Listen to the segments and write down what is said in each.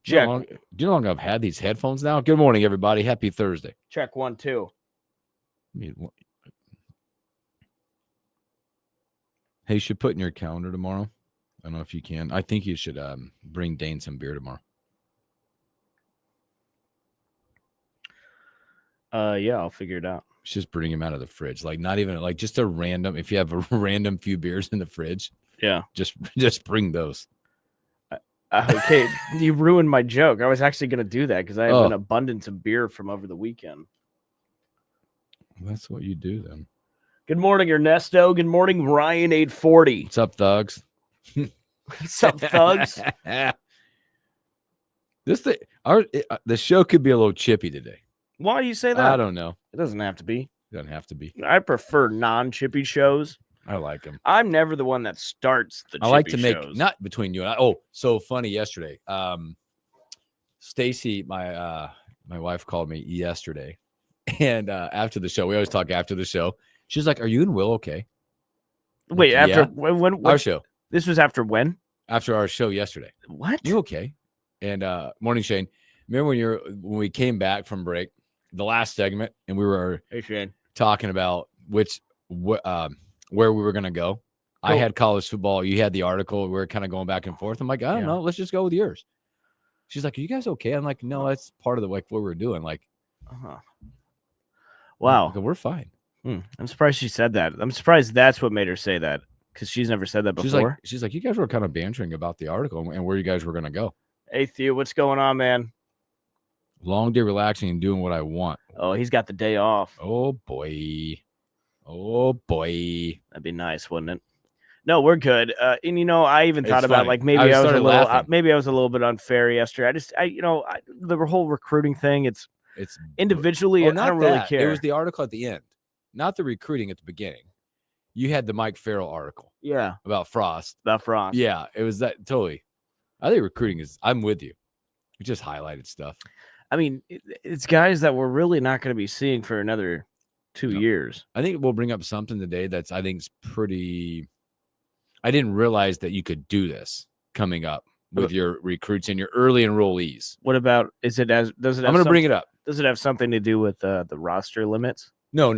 Check. Do you know how long I've had these headphones now? Good morning, everybody. Happy Thursday. Check 1, 2. Hey, you should put in your calendar tomorrow. I don't know if you can. I think you should bring Dane some beer tomorrow. Yeah, I'll figure it out. Just bring him out of the fridge. Like not even like just a random. If you have a random few beers in the fridge, yeah, just bring those. Okay, you ruined my joke. I was actually going to do that because I have an abundance of beer from over the weekend. That's what you do then. Good morning, Ernesto. Good morning, Ryan 840. What's up, thugs? What's up, thugs? The show could be a little chippy today. Why do you say that? I don't know. It doesn't have to be. It doesn't have to be. I prefer non-chippy shows. I like them. I'm never the one that starts the chippy shows. I like to make, not between you and I. Oh, so funny yesterday. Stacy, my wife called me yesterday. And after the show, we always talk after the show. She's like, "Are you and Will okay?" Wait, after when our show? This was after when? After our show yesterday. What? You okay? And morning, Shane. Remember when we came back from break, the last segment, and we were talking about where we were gonna go. Cool. I had college football. You had the article. We were kind of going back and forth. I'm like, I don't know. Let's just go with yours. She's like, "Are you guys okay?" I'm like, "No, that's part of what we were doing." Like, wow, we're fine. I'm surprised she said that. I'm surprised that's what made her say that because she's never said that before. She's like, "You guys were kind of bantering about the article and where you guys were gonna go." Hey, Theo, what's going on, man? Long day relaxing and doing what I want. Oh, he's got the day off. Oh boy. That'd be nice, wouldn't it? No, we're good. And I even thought about like maybe I was a little bit unfair yesterday. The whole recruiting thing. It's individually. I don't really care. It was the article at the end, not the recruiting at the beginning. You had the Mike Farrell article. Yeah, about Frost. Yeah, it was that totally. I think recruiting is. I'm with you. We just highlighted stuff. I mean, it's guys that we're really not going to be seeing for another 2 years. I think we'll bring up something today that's I think is pretty. I didn't realize that you could do this coming up with your recruits and your early enrollees. What about does it have I'm going to bring it up. Does it have something to do with the roster limits? No.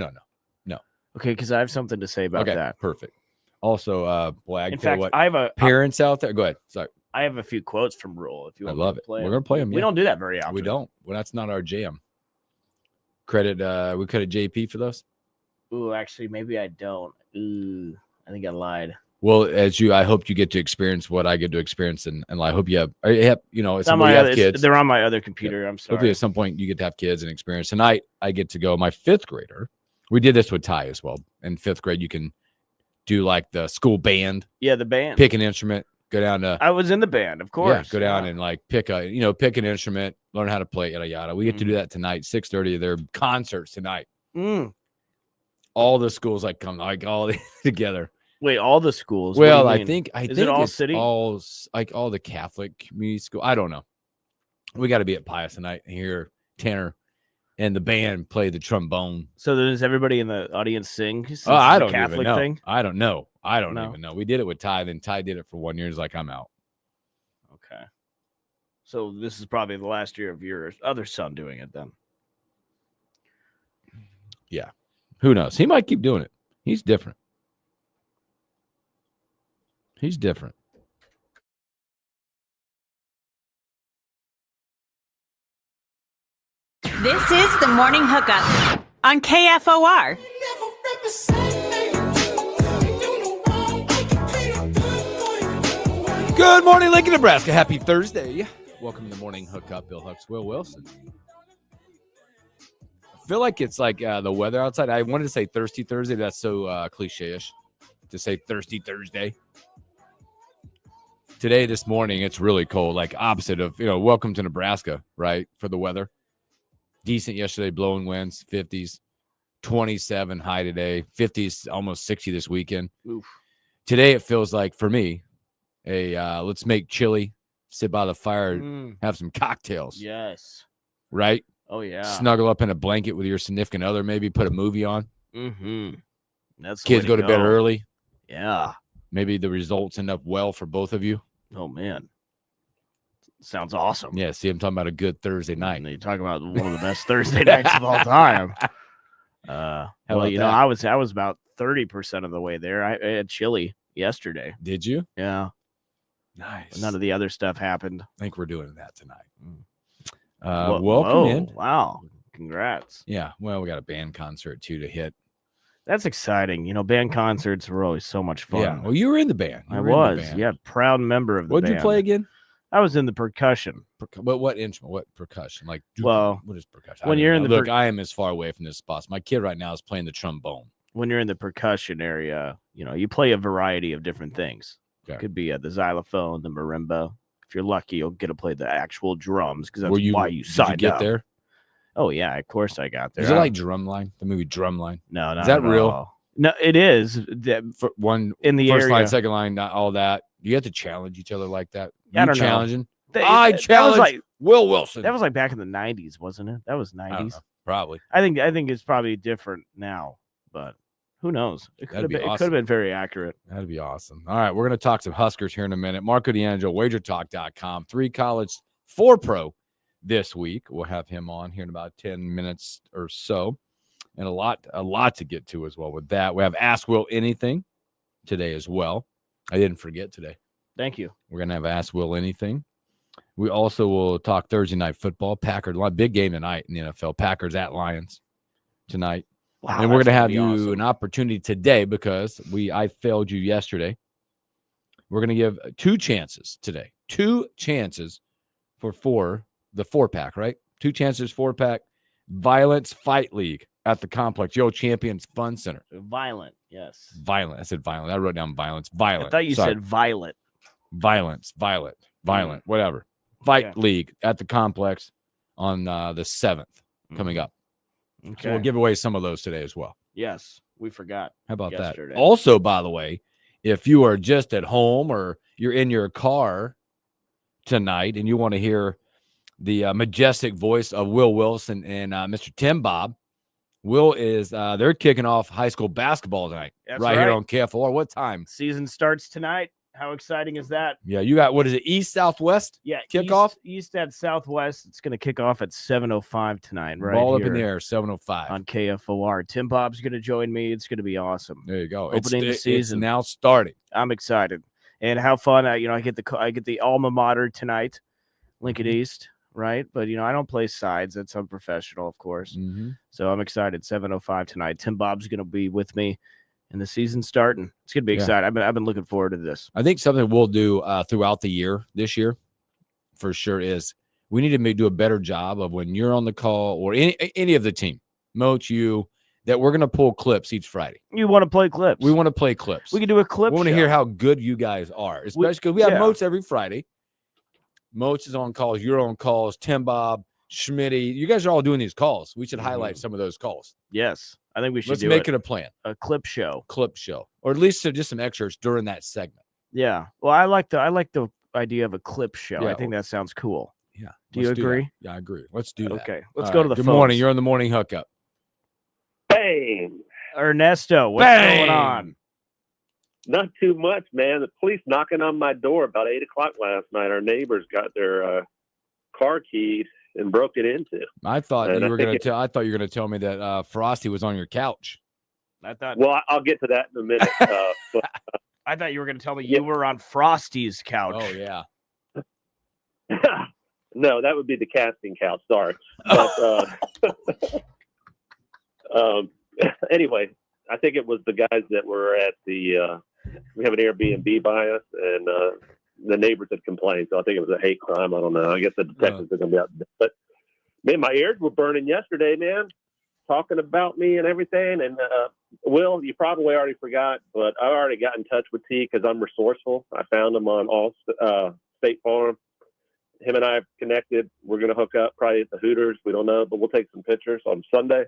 Okay, because I have something to say about that. Perfect. Also, in fact, I have parents out there. Go ahead. Sorry. I have a few quotes from Rule. If you want, I love it. We're gonna play them. We don't do that very often. We don't. Well, that's not our jam. We credit JP for those. Ooh, actually, maybe I don't. Ooh, I think I lied. Well, I hope you get to experience what I get to experience, and I hope you have kids. They're on my other computer. Yeah. I'm sorry. Hopefully, at some point you get to have kids and experience. Tonight, I get to go. My fifth grader. We did this with Ty as well. In fifth grade, you can do like the school band. Yeah, the band. Pick an instrument. Go down to. I was in the band, of course. Yeah, go down and like pick an instrument, learn how to play, yada yada. We get to do that tonight, 6:30. There are concerts tonight. All the schools come all together. Wait, all the schools? Well, I think it all city? All the Catholic community school. I don't know. We got to be at Pius tonight and hear Tanner and the band play the trombone. So does everybody in the audience sing? I don't Catholic even know. Thing? I don't know. I don't even know. We did it with Ty, then Ty did it for 1 year. He's like, I'm out. Okay. So this is probably the last year of your other son doing it then. Yeah. Who knows? He might keep doing it. He's different. This is the Morning Hookup on KFOR. Good morning, Lincoln, Nebraska. Happy Thursday. Welcome to the Morning Hookup. Bill Hucks, Will Wilson. I feel like it's like the weather outside. I wanted to say Thirsty Thursday. That's so cliche-ish to say Thirsty Thursday. Today, this morning, it's really cold, like opposite of, welcome to Nebraska, right, for the weather. Decent yesterday, blowing winds, 50s, 27 high today, 50s, almost 60 this weekend. Oof. Today, it feels like, for me, let's make chili, sit by the fire, have some cocktails. Yes. Right? Oh, yeah. Snuggle up in a blanket with your significant other, maybe put a movie on. Mm-hmm. That's Kids go to bed early. Yeah. Maybe the results end up well for both of you. Oh, man. Sounds awesome. Yeah, see, I'm talking about a good Thursday night. And you talk about one of the best Thursday nights of all time. Well, you know, I was about 30% of the way there. I had chili yesterday. Did you? Yeah. Nice. But none of the other stuff happened. I think we're doing that tonight. Welcome in. Wow. Congrats. Yeah. Well, we got a band concert too to hit. That's exciting. You know, band concerts were always so much fun. Yeah. Well, you were in the band. I was. Yeah. Proud member of the band. What'd you play again? I was in the percussion. But what instrument? What percussion? Like, well, what is percussion? When you're in the look, I am as far away from this spot. My kid right now is playing the trombone. When you're in the percussion area, you know, you play a variety of different things. Okay. It could be the xylophone, the marimba. If you're lucky, you'll get to play the actual drums because that's why you signed up. Did you get there? Oh yeah, of course I got there. Is it like Drumline? The movie Drumline? No, is that real? All. No, it is. For one in the first area. line, second line, not all that. You have to challenge each other like that. I don't challenging. Know. I challenge like, Will Wilson. That was like back in the 90s, wasn't it? That was 90s. Probably. I think it's probably different now, but who knows? It could have been very accurate. That'd be awesome. All right, we're going to talk some Huskers here in a minute. Marco D'Angelo, wagertalk.com, 3 college, 4 pro this week. We'll have him on here in about 10 minutes or so. And a lot to get to as well with that. We have Ask Will Anything today as well. I didn't forget today. Thank you. We're going to have Ask Will Anything. We also will talk Thursday night football. Packers, big game tonight in the NFL. Packers at Lions tonight. Wow, and we're going to have you an opportunity today because I failed you yesterday. We're going to give 2 chances today. 2 chances for the 4-pack, right? 2 chances, 4-pack. Violence Fight League at the Complex, Yo Champions Fun Center. Violent, yes. Violent. I said violent. I wrote down violence. Violent. I thought you said violent. Violence, violent, whatever. Fight League at the Complex on the 7th coming up. Okay. So we'll give away some of those today as well. Yes, we forgot. How about yesterday. That? Also, by the way, if you are just at home or you're in your car tonight and you want to hear the majestic voice of Will Wilson and Mr. Tim Bob, Will is they're kicking off high school basketball tonight. That's right here on KFOR. What time? Season starts tonight. How exciting is that? Yeah, you got, what is it, East, Southwest? Yeah, kickoff? East at Southwest. It's going to kick off at 7:05 tonight, right? Ball up in the air, 7:05. On KFOR. Tim Bob's going to join me. It's going to be awesome. There you go. Opening the season. It's now starting. I'm excited. And how fun. I get the alma mater tonight, Lincoln East, right? But, I don't play sides. That's unprofessional, of course. Mm-hmm. So I'm excited. 7:05 tonight. Tim Bob's going to be with me. And the season's starting. It's gonna be exciting. I've been looking forward to this. I think something we'll do throughout the year this year, for sure, is we need to do a better job of when you're on the call or any of the team, Moach, you, that we're gonna pull clips each Friday. You want to play clips? We want to play clips. We can do a clip. We want to hear how good you guys are, especially because we have Moach every Friday. Moach is on calls. You're on calls. Tim Bob, Schmitty, you guys are all doing these calls. We should highlight some of those calls. Yes. I think we should make it a plan. A clip show. Or at least just some extras during that segment. Yeah. Well, I like the idea of a clip show. Yeah. I think that sounds cool. Yeah. Do you agree? Yeah, I agree. Let's do that. Okay. Let's go to the Good phones. morning. You're on the morning hookup. Bang. Ernesto, what's going on? Not too much, man. The police knocking on my door about 8 o'clock last night. Our neighbors got their car keys and broke it into. I thought you were going to tell me that Frosty was on your couch. Well, I'll get to that in a minute. But, I thought you were going to tell me you were on Frosty's couch. Oh yeah. No, that would be the casting couch. Sorry. But, anyway, I think it was the guys that were at we have an Airbnb by us, and the neighbors had complained, so I think it was a hate crime. I don't know. I guess the detectives are going to be out. But, man, my ears were burning yesterday, man, talking about me and everything. And, Will, you probably already forgot, but I already got in touch with T because I'm resourceful. I found him on State Farm. Him and I have connected. We're going to hook up probably at the Hooters. We don't know, but we'll take some pictures on Sunday.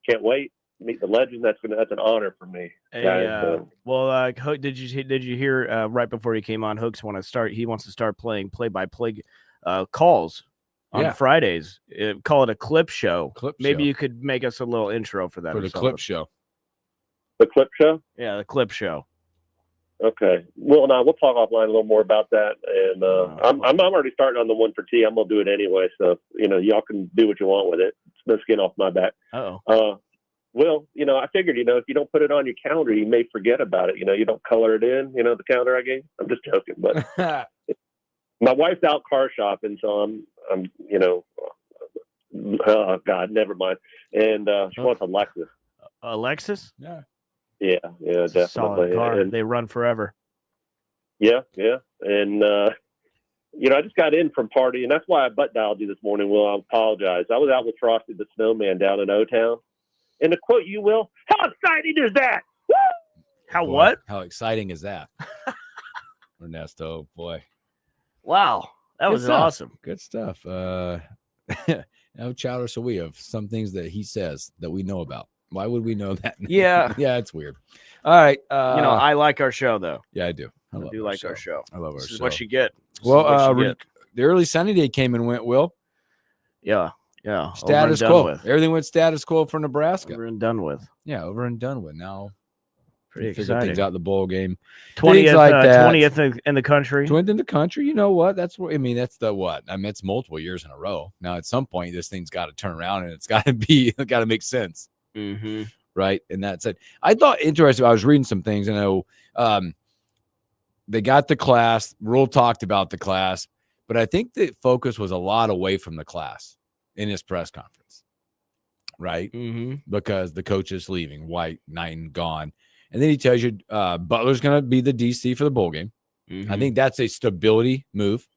Can't wait. Meet the legend. That's an honor for me. Well, did you hear right before he came on? Hooks he wants to start playing play-by-play calls on Fridays. Call it a clip show. Maybe you could make us a little intro for that. For the clip show. The clip show? Yeah, the clip show. Okay. Will and I, we'll talk offline a little more about that. And I'm already starting on the one for T. I'm gonna do it anyway. So y'all can do what you want with it. It's no skin off my back. Well, I figured, if you don't put it on your calendar, you may forget about it. You don't color it in. The calendar I gave. I'm just joking, but my wife's out car shopping, so I'm oh God, never mind. And she wants a Lexus. A Lexus? Yeah. Yeah, definitely. Solid car. And they run forever. Yeah. And, I just got in from party, and that's why I butt dialed you this morning, Will. I apologize. I was out with Frosty the Snowman down in O-Town. And to quote you, Will, how exciting is that? Woo! How exciting is that? Ernesto, boy. Wow. That was awesome. Good stuff. No chowder, so we have some things that he says that we know about. Why would we know that? Yeah. Yeah, it's weird. All right. I like our show, though. Yeah, I do. I do like our show. I love our show. This is what you get. The early Sunny Day came and went, Will. Yeah. Status quo. Everything went status quo for Nebraska. Over and done with. Yeah, over and done with. Now, pretty figure exciting. things out in the bowl game. 20th, like that. 20th in the country. 20th in the country. You know what? That's what I mean. That's the what? I mean, it's multiple years in a row. Now, at some point, this thing's got to turn around and it's got to make sense. Mm-hmm. Right. And that's it. I thought interesting. I was reading some things. I know they got the class. Rule talked about the class, but I think the focus was a lot away from the class in his press conference. Right. Mm-hmm. Because the coach is leaving, White, Knighton gone. And then he tells you Butler's going to be the DC for the bowl game. Mm-hmm. I think that's a stability move.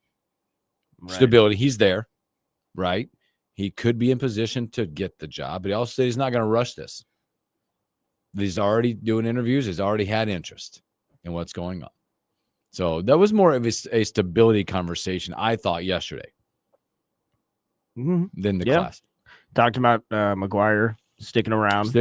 Right. Stability. He's there. Right. He could be in position to get the job, but he also said he's not going to rush this. He's already doing interviews. He's already had interest in what's going on. So that was more of a stability conversation, I thought, yesterday than the class. Talked about McGuire sticking around.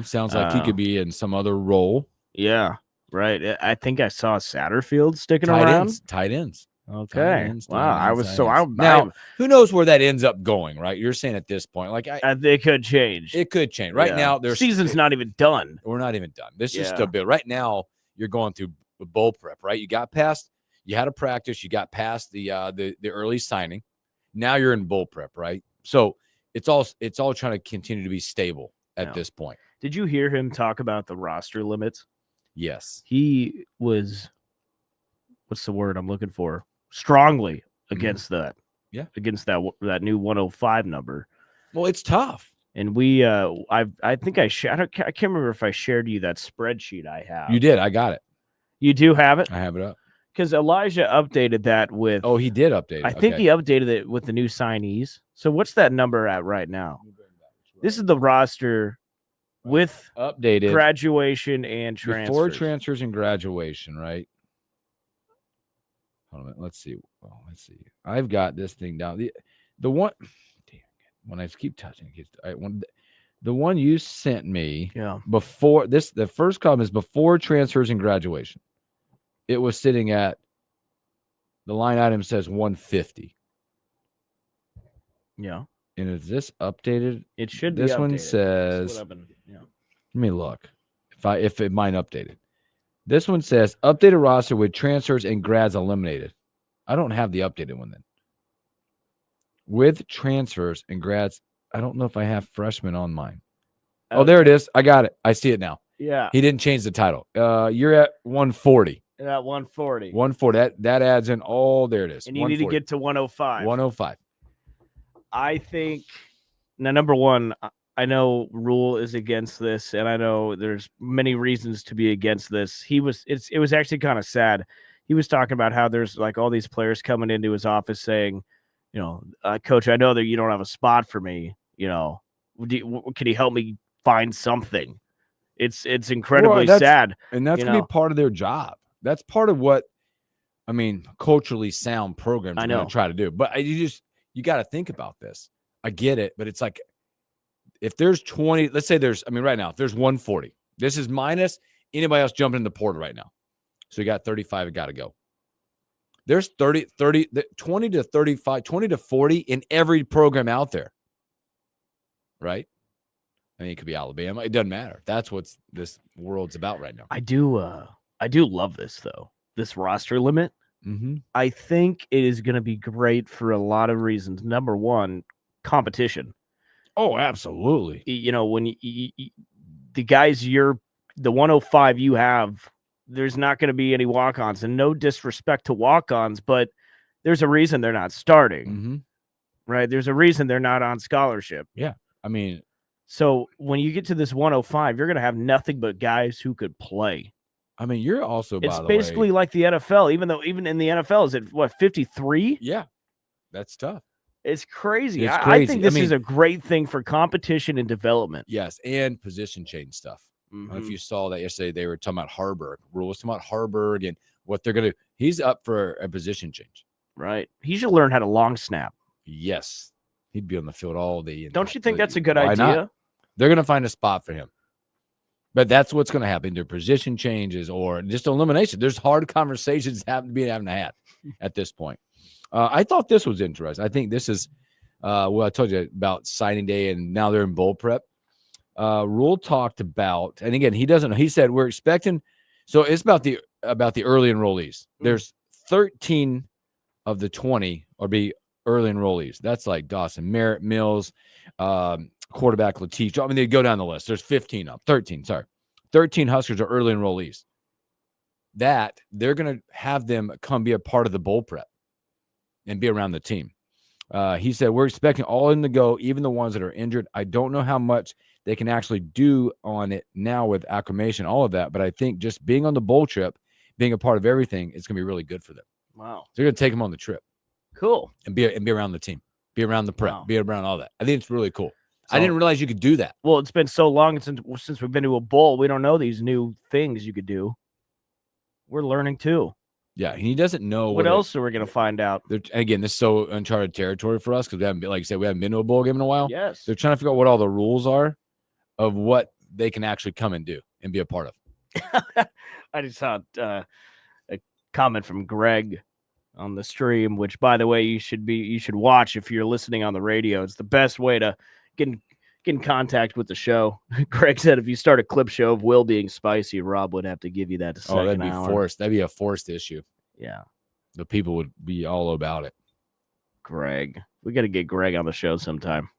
Sounds like he could be in some other role. Yeah, right. I think I saw Satterfield sticking around. Tight ends. Okay. Now, who knows where that ends up going, right? You're saying at this point, like it could change. It could change. Right now, their season's not even done. We're not even done. This is still built. Right now, you're going through bowl prep, right? You had a practice, you got past the early signing. Now you're in bowl prep, right? So it's all trying to continue to be stable at this point. Did you hear him talk about the roster limits? Yes. He was, what's the word I'm looking for? Strongly against that. Yeah. Against that new 105 number. Well, it's tough. And we I think I can't remember if I shared you that spreadsheet I have. You did. I got it. You do have it? I have it up. Because Elijah updated that with. Oh, he did update it. I think he updated it with the new signees. So what's that number at right now? This is the roster with updated graduation and transfers. Before transfers and graduation, right? Hold on, let's see. Well, let's see. I've got this thing down. The one. Damn, when I keep touching it, the one you sent me. Yeah. Before this, the first column is before transfers and graduation. It was sitting at. The line item says 150. Yeah. And is this updated? It should be. This one says. Let me look. If it might update it. This one says updated roster with transfers and grads eliminated. I don't have the updated one then. With transfers and grads, I don't know if I have freshmen on mine. Oh, there it is. I got it. I see it now. Yeah. He didn't change the title. You're at 140. At 140. 140. That adds in all. There it is. And you need to get to 105. 105. I think now, number one, I know Rule is against this, and I know there's many reasons to be against this. It was actually kind of sad. He was talking about how there's like all these players coming into his office saying, Coach, I know that you don't have a spot for me. Can you help me find something? It's incredibly sad. And that's going to be part of their job. That's part of what, culturally sound programs are going to try to do. But you got to think about this. I get it, but it's like, if there's 20, let's say right now, if there's 140, this is minus anybody else jumping in the portal right now. So you got 35, it got to go. There's 20 to 35, 20 to 40 in every program out there. Right? It could be Alabama. It doesn't matter. That's what this world's about right now. I do I do love this, though. This roster limit. Mm-hmm. I think it is going to be great for a lot of reasons. Number one, competition. Oh, absolutely. When the guys the 105 you have, there's not going to be any walk-ons, and no disrespect to walk-ons, but there's a reason they're not starting, mm-hmm. right? There's a reason they're not on scholarship. Yeah. I mean, so when you get to this 105, you're going to have nothing but guys who could play. I mean, you're also, it's basically like the NFL, even in the NFL, is it what, 53? Yeah. That's tough. It's crazy. It's crazy. I think this is a great thing for competition and development. Yes, and position change stuff. I don't know if you saw that yesterday. They were talking about Harburg. Rule was talking about Harburg and what they're going to – he's up for a position change. Right. He should learn how to long snap. Yes. He'd be on the field all day. Don't you think that's a good idea? Not? They're going to find a spot for him. But that's what's going to happen. Their position changes or just elimination. There's hard conversations having had at this point. I thought this was interesting. I think this is I told you about signing day, and now they're in bowl prep. Rule talked about, and again, he doesn't know. He said we're expecting. So it's about the early enrollees. There's 13 of the 20 or be early enrollees. That's like Dawson, Merritt, Mills, quarterback Latif. I mean, they go down the list. There's 13 Huskers are early enrollees. That they're going to have them come be a part of the bowl prep and be around the team. He said, we're expecting all in to go, even the ones that are injured. I don't know how much they can actually do on it now with acclimation, all of that. But I think just being on the bowl trip, being a part of everything, it's going to be really good for them. Wow. They're going to take them on the trip. Cool. And be around the team, be around the prep, be around all that. I think it's really cool. So, I didn't realize you could do that. Well, it's been so long since we've been to a bowl. We don't know these new things you could do. We're learning too. Yeah, he doesn't know what else are we going to find out. Again, this is so uncharted territory for us because we haven't been, like you said, we haven't been to a bowl game in a while. Yes, they're trying to figure out what all the rules are of what they can actually come and do and be a part of. I just saw a comment from Greg on the stream, which, by the way, you should watch if you're listening on the radio. It's the best way to get in contact with the show. Greg said if you start a clip show of Will being spicy, Rob would have to give you that to second that'd be hour. Forced. That'd be a forced issue. Yeah. The people would be all about it. Greg. We got to get Greg on the show sometime.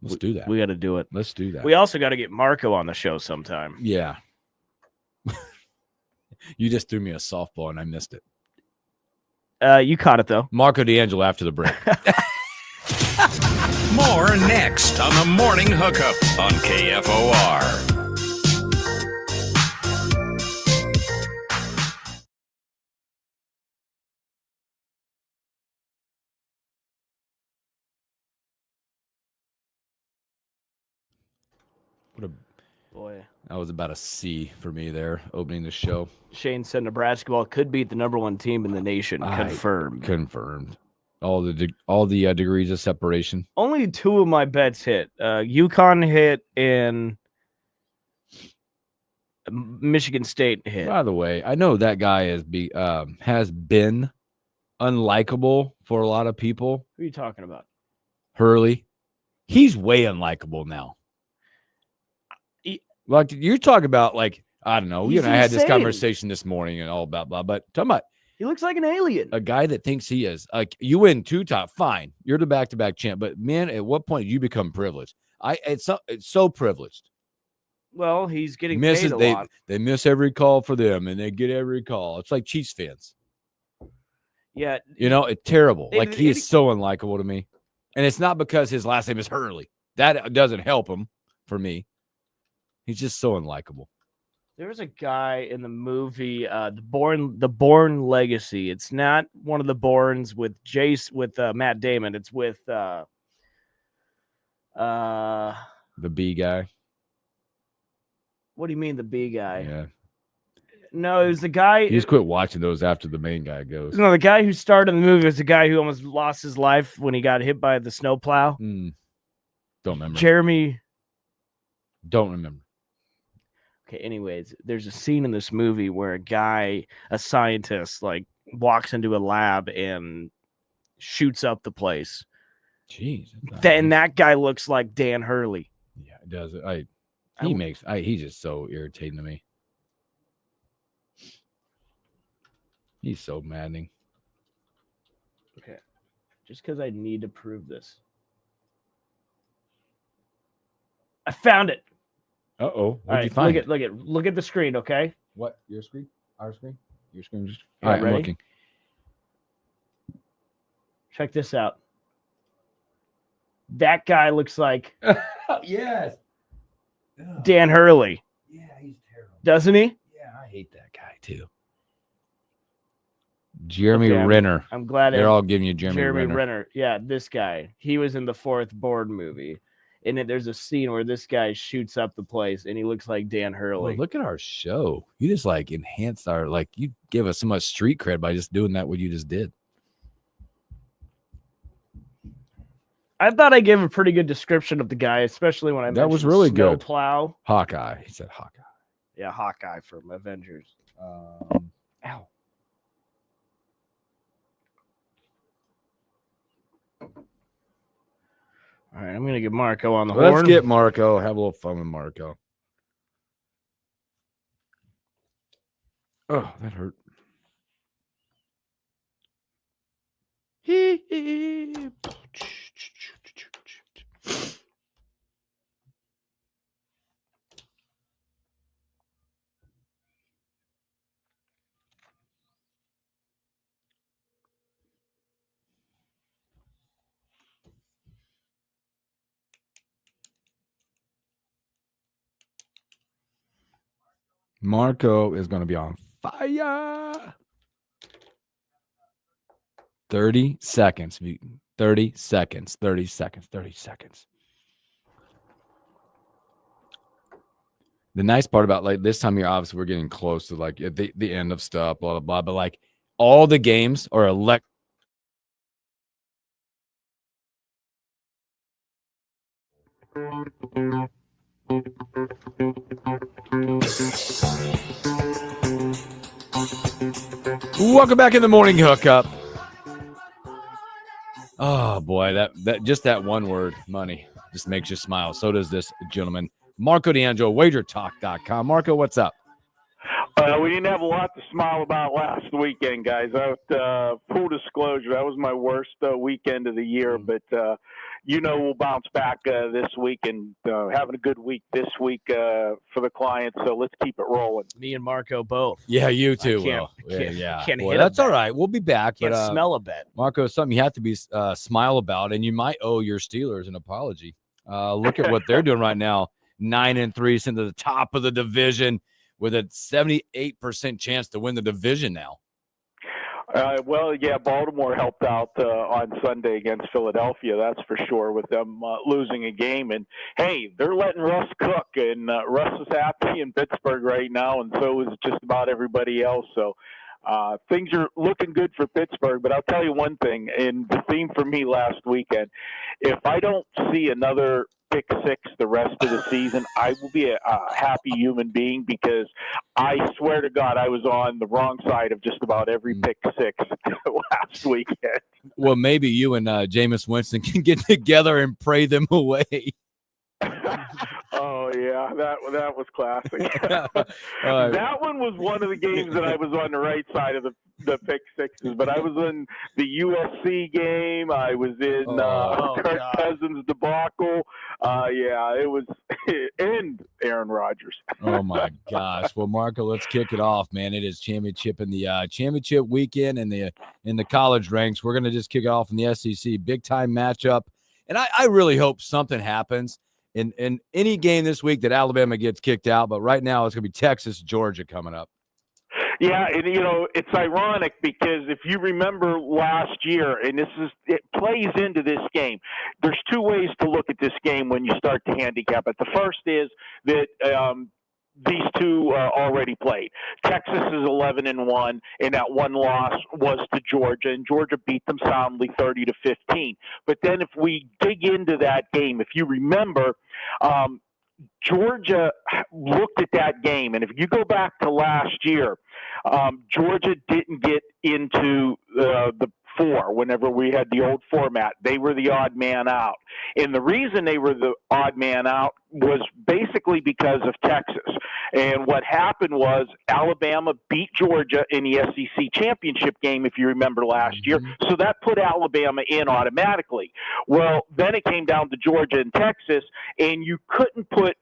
Let's do that. We got to do it. Let's do that. We also got to get Marco on the show sometime. Yeah. You just threw me a softball and I missed it. You caught it, though. Marco D'Angelo after the break. More next on the Morning Hookup on KFOR. Boy, that was about a C for me there, opening the show. Shane said Nebraska ball could beat the number one team in the nation. Confirmed. All the degrees of separation. Only two of my bets hit. UConn hit and Michigan State hit. By the way, I know that guy has been unlikable for a lot of people. Who are you talking about? Hurley. He's way unlikable now. Like you're talking about, like, I don't know. I had this conversation this morning and all blah, blah, but talking about he looks like an alien. A guy that thinks he is. Like, you win two top, fine. You're the back-to-back champ. But, man, at what point do you become privileged? It's so privileged. Well, he's getting paid a lot. They miss every call for them, and they get every call. It's like Chiefs fans. Yeah. It's terrible. He is so unlikable to me. And it's not because his last name is Hurley. That doesn't help him for me. He's just so unlikable. There was a guy in the movie, the Bourne Legacy. It's not one of the Bournes with Matt Damon. It's with the B guy. What do you mean the B guy? Yeah. No, it was the guy. He's quit watching those after the main guy goes. No, the guy who starred in the movie was the guy who almost lost his life when he got hit by the snowplow. Don't remember. Jeremy. Don't remember. Okay, anyways, there's a scene in this movie where a scientist, walks into a lab and shoots up the place. Jeez. And that guy looks like Dan Hurley. Yeah, it does. He's just so irritating to me. He's so maddening. Okay. Just because I need to prove this. I found it. Uh-oh. What'd you find? Look at the screen, okay? What? Your screen? Our screen? Your screen? All right, I'm looking. Check this out. That guy looks like yes. Dan Hurley. Yeah, he's terrible. Doesn't he? Yeah, I hate that guy too. Jeremy Renner. I'm glad they're all giving you Jeremy Renner. Yeah, this guy. He was in the Fourth Board movie. And there's a scene where this guy shoots up the place and he looks like Dan Hurley. Well, look at our show. You just like enhanced our, like, you give us so much street cred by just doing that, what you just did. I thought I gave a pretty good description of the guy, especially when I mentioned that was really good. Plow. Hawkeye. He said Hawkeye. Yeah, Hawkeye from Avengers. Ow. All right, I'm going to get Marco on the horn. Let's get Marco. Have a little fun with Marco. Oh, that hurt. Marco is going to be on fire. 30 seconds. 30 seconds. 30 seconds. 30 seconds. The nice part about like this time of year, obviously we're getting close to like the end of stuff, blah, blah, blah. But like all the games are Welcome back in the morning hookup. Oh boy, that just that one word, money, just makes you smile. So does this gentleman, Marco D'Angelo, wagertalk.com. Marco, what's up? We didn't have a lot to smile about last weekend, guys. Full disclosure, that was my worst weekend of the year, but we'll bounce back this week and having a good week this week for the clients. So let's keep it rolling. Me and Marco both. Yeah, you too. Can't Boy, hit that's all right. We'll be back. Can't smell a bet. Marco, it's something you have to be smile about, and you might owe your Steelers an apology. Look at what they're doing right now. 9-3 sent to the top of the division with a 78% chance to win the division now. Baltimore helped out on Sunday against Philadelphia, that's for sure, with them losing a game. And, hey, they're letting Russ cook, and Russ is happy in Pittsburgh right now, and so is just about everybody else. So things are looking good for Pittsburgh. But I'll tell you one thing, and the theme for me last weekend, if I don't see another pick six the rest of the season, I will be a happy human being, because I swear to God I was on the wrong side of just about every pick six last weekend. Well, maybe you and Jameis Winston can get together and pray them away. Oh yeah, that was classic. That one was one of the games that I was on the right side of the pick sixes, but I was in the USC game. I was in Kirk Cousins debacle. It was and Aaron Rodgers. Oh my gosh! Well, Marco, let's kick it off, man. It is championship in the championship weekend in the college ranks. We're gonna just kick it off in the SEC, big time matchup, and I really hope something happens in any game this week that Alabama gets kicked out. But right now, it's going to be Texas, Georgia coming up. Yeah, and it's ironic because if you remember last year, and it plays into this game. There's two ways to look at this game when you start to handicap it. The first is that these two already played. Texas is 11-1, and that one loss was to Georgia, and Georgia beat them soundly 30-15. But then if we dig into that game, if you remember, Georgia looked at that game, and if you go back to last year, Georgia didn't get into the 4 whenever we had the old format. They were the odd man out. And the reason they were the odd man out was basically because of Texas. And what happened was Alabama beat Georgia in the SEC championship game, if you remember last year. So that put Alabama in automatically. Well, then it came down to Georgia and Texas, and you couldn't put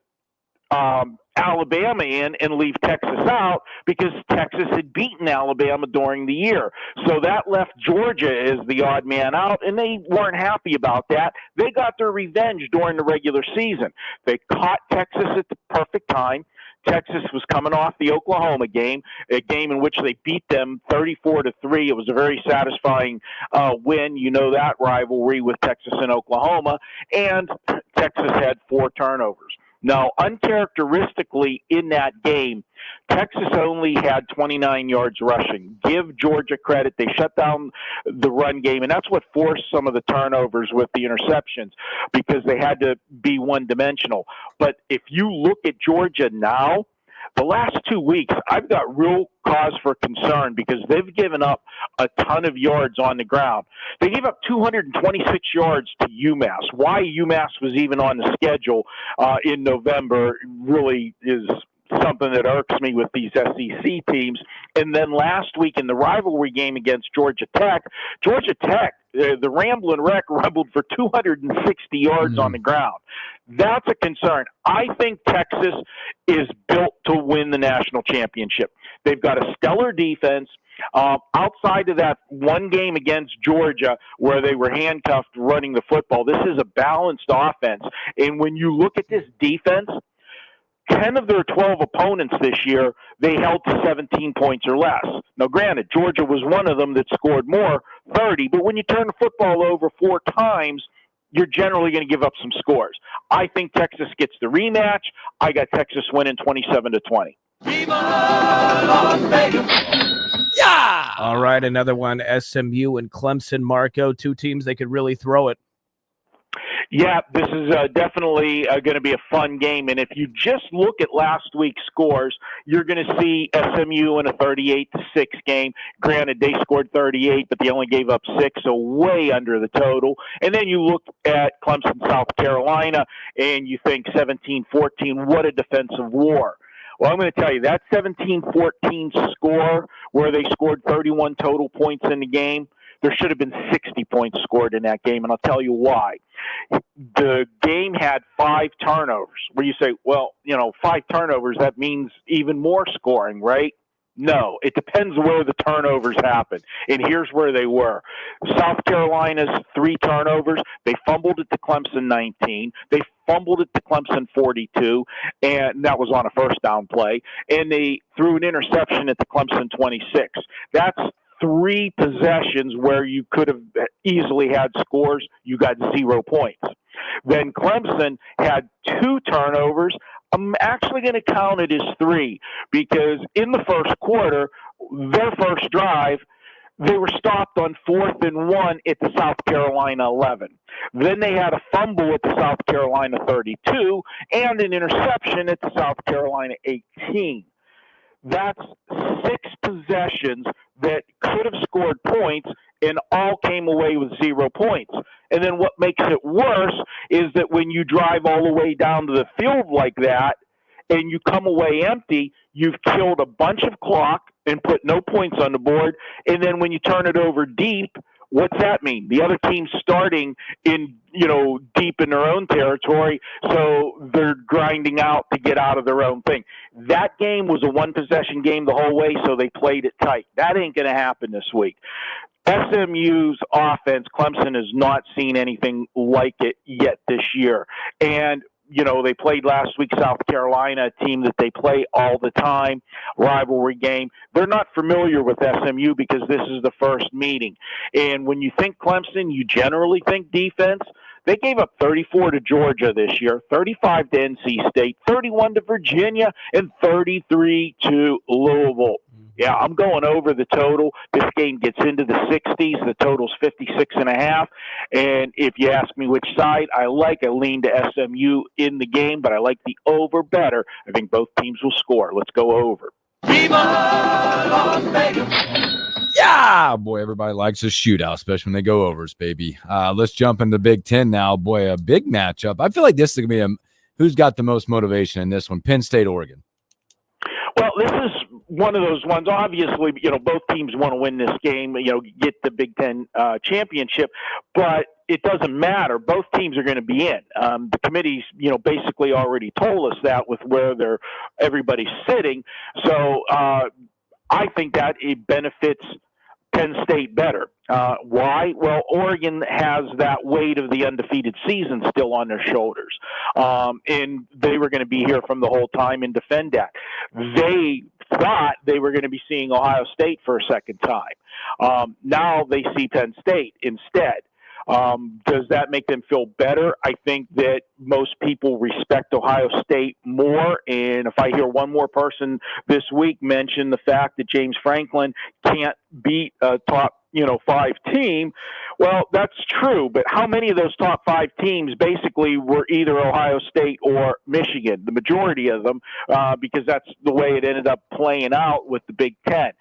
Alabama in and leave Texas out because Texas had beaten Alabama during the year. So that left Georgia as the odd man out, and they weren't happy about that. They got their revenge during the regular season. They caught Texas at the perfect time. Texas was coming off the Oklahoma game, a game in which they beat them 34-3. It was a very satisfying win. You know that rivalry with Texas and Oklahoma. And Texas had 4 turnovers. Now, uncharacteristically in that game, Texas only had 29 yards rushing. Give Georgia credit. They shut down the run game, and that's what forced some of the turnovers with the interceptions because they had to be one-dimensional. But if you look at Georgia now, the last 2 weeks, I've got real cause for concern because they've given up a ton of yards on the ground. They gave up 226 yards to UMass. Why UMass was even on the schedule in November really is something that irks me with these SEC teams. And then last week in the rivalry game against Georgia Tech, the Ramblin' Wreck rumbled for 260 yards on the ground. That's a concern. I think Texas is built to win the national championship. They've got a stellar defense. Outside of that one game against Georgia where they were handcuffed running the football, this is a balanced offense. And when you look at this defense, 10 of their 12 opponents this year, they held to 17 points or less. Now, granted, Georgia was one of them that scored more, 30, but when you turn the football over 4 times, you're generally going to give up some scores. I think Texas gets the rematch. I got Texas winning 27-20. Yeah! All right, another one, SMU and Clemson, Marco, 2 teams, they could really throw it. Yeah, this is definitely going to be a fun game. And if you just look at last week's scores, you're going to see SMU in a 38-6 game. Granted, they scored 38, but they only gave up 6, so way under the total. And then you look at Clemson, South Carolina, and you think 17-14, what a defensive war. Well, I'm going to tell you, that 17-14 score where they scored 31 total points in the game, there should have been 60 points scored in that game, and I'll tell you why. The game had 5 turnovers, where you say, well, 5 turnovers, that means even more scoring, right? No, it depends where the turnovers happen, and here's where they were. South Carolina's 3 turnovers. They fumbled it to Clemson 19. They fumbled it to Clemson 42, and that was on a first down play, and they threw an interception at the Clemson 26. That's 3 possessions where you could have easily had scores. You got 0 points. Then Clemson had 2 turnovers. I'm actually going to count it as 3 because in the first quarter, their first drive, they were stopped on 4th and 1 at the South Carolina 11. Then they had a fumble at the South Carolina 32 and an interception at the South Carolina 18. That's 6 possessions that could have scored points and all came away with 0 points. And then what makes it worse is that when you drive all the way down to the field like that and you come away empty, you've killed a bunch of clock and put no points on the board. And then when you turn it over deep, what's that mean? The other team's starting in, deep in their own territory, so they're grinding out to get out of their own thing. That game was a 1-possession game the whole way, so they played it tight. That ain't going to happen this week. SMU's offense, Clemson has not seen anything like it yet this year. And they played last week South Carolina, a team that they play all the time, rivalry game. They're not familiar with SMU because this is the first meeting. And when you think Clemson, you generally think defense. They gave up 34 to Georgia this year, 35 to NC State, 31 to Virginia, and 33 to Louisville. Yeah, I'm going over the total. This game gets into the 60s. The total's 56.5. And if you ask me which side I lean to SMU in the game, but I like the over better. I think both teams will score. Let's go over. Yeah! Yeah, boy, everybody likes a shootout, especially when they go overs, baby. Let's jump into the Big Ten now. Boy, a big matchup. I feel like this is going to be who's got the most motivation in this one, Penn State, Oregon. Well, this is one of those ones. Obviously, both teams want to win this game, get the Big Ten championship, but it doesn't matter. Both teams are going to be in. The committee's, basically already told us that with where everybody's sitting. So I think that it benefits Penn State better. Why? Well, Oregon has that weight of the undefeated season still on their shoulders. And they were going to be here from the whole time and defend that. They thought they were going to be seeing Ohio State for a second time. Now they see Penn State instead. Does that make them feel better? I think that most people respect Ohio State more. And if I hear one more person this week mention the fact that James Franklin can't beat a top, 5 team, well, that's true. But how many of those top 5 teams basically were either Ohio State or Michigan? The majority of them, because that's the way it ended up playing out with the Big Ten.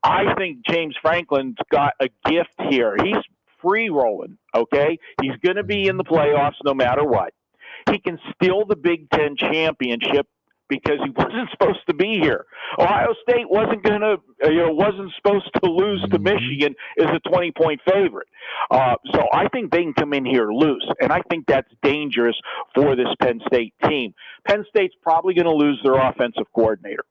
I think James Franklin's got a gift here. He's free rolling, okay? He's going to be in the playoffs no matter what. He can steal the Big Ten championship because he wasn't supposed to be here. Ohio State wasn't supposed to lose to Michigan as a 20-point favorite. So I think they can come in here loose, and I think that's dangerous for this Penn State team. Penn State's probably going to lose their offensive coordinator.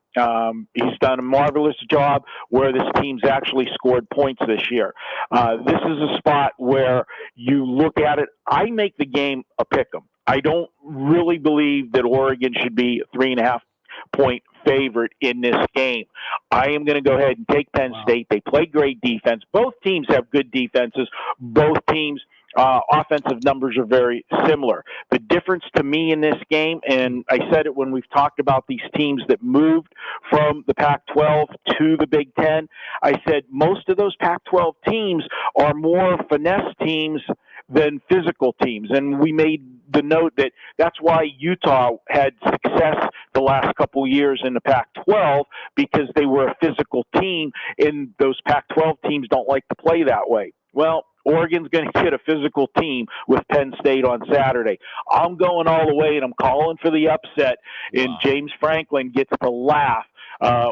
He's done a marvelous job where this team's actually scored points this year. This is a spot where you look at it. I make the game a pick'em. I don't really believe that Oregon should be a 3.5-point favorite in this game. I am going to go ahead and take Penn State. They play great defense. Both teams have good defenses. Both teams' offensive numbers are very similar. The difference to me in this game, and I said it when we've talked about these teams that moved from the Pac-12 to the Big Ten, I said most of those Pac-12 teams are more finesse teams than physical teams. And we made the note that that's why Utah had success the last couple years in the Pac-12, because they were a physical team, and those Pac-12 teams don't like to play that way. Well, Oregon's going to get a physical team with Penn State on Saturday. I'm going all the way, and I'm calling for the upset, and James Franklin gets to laugh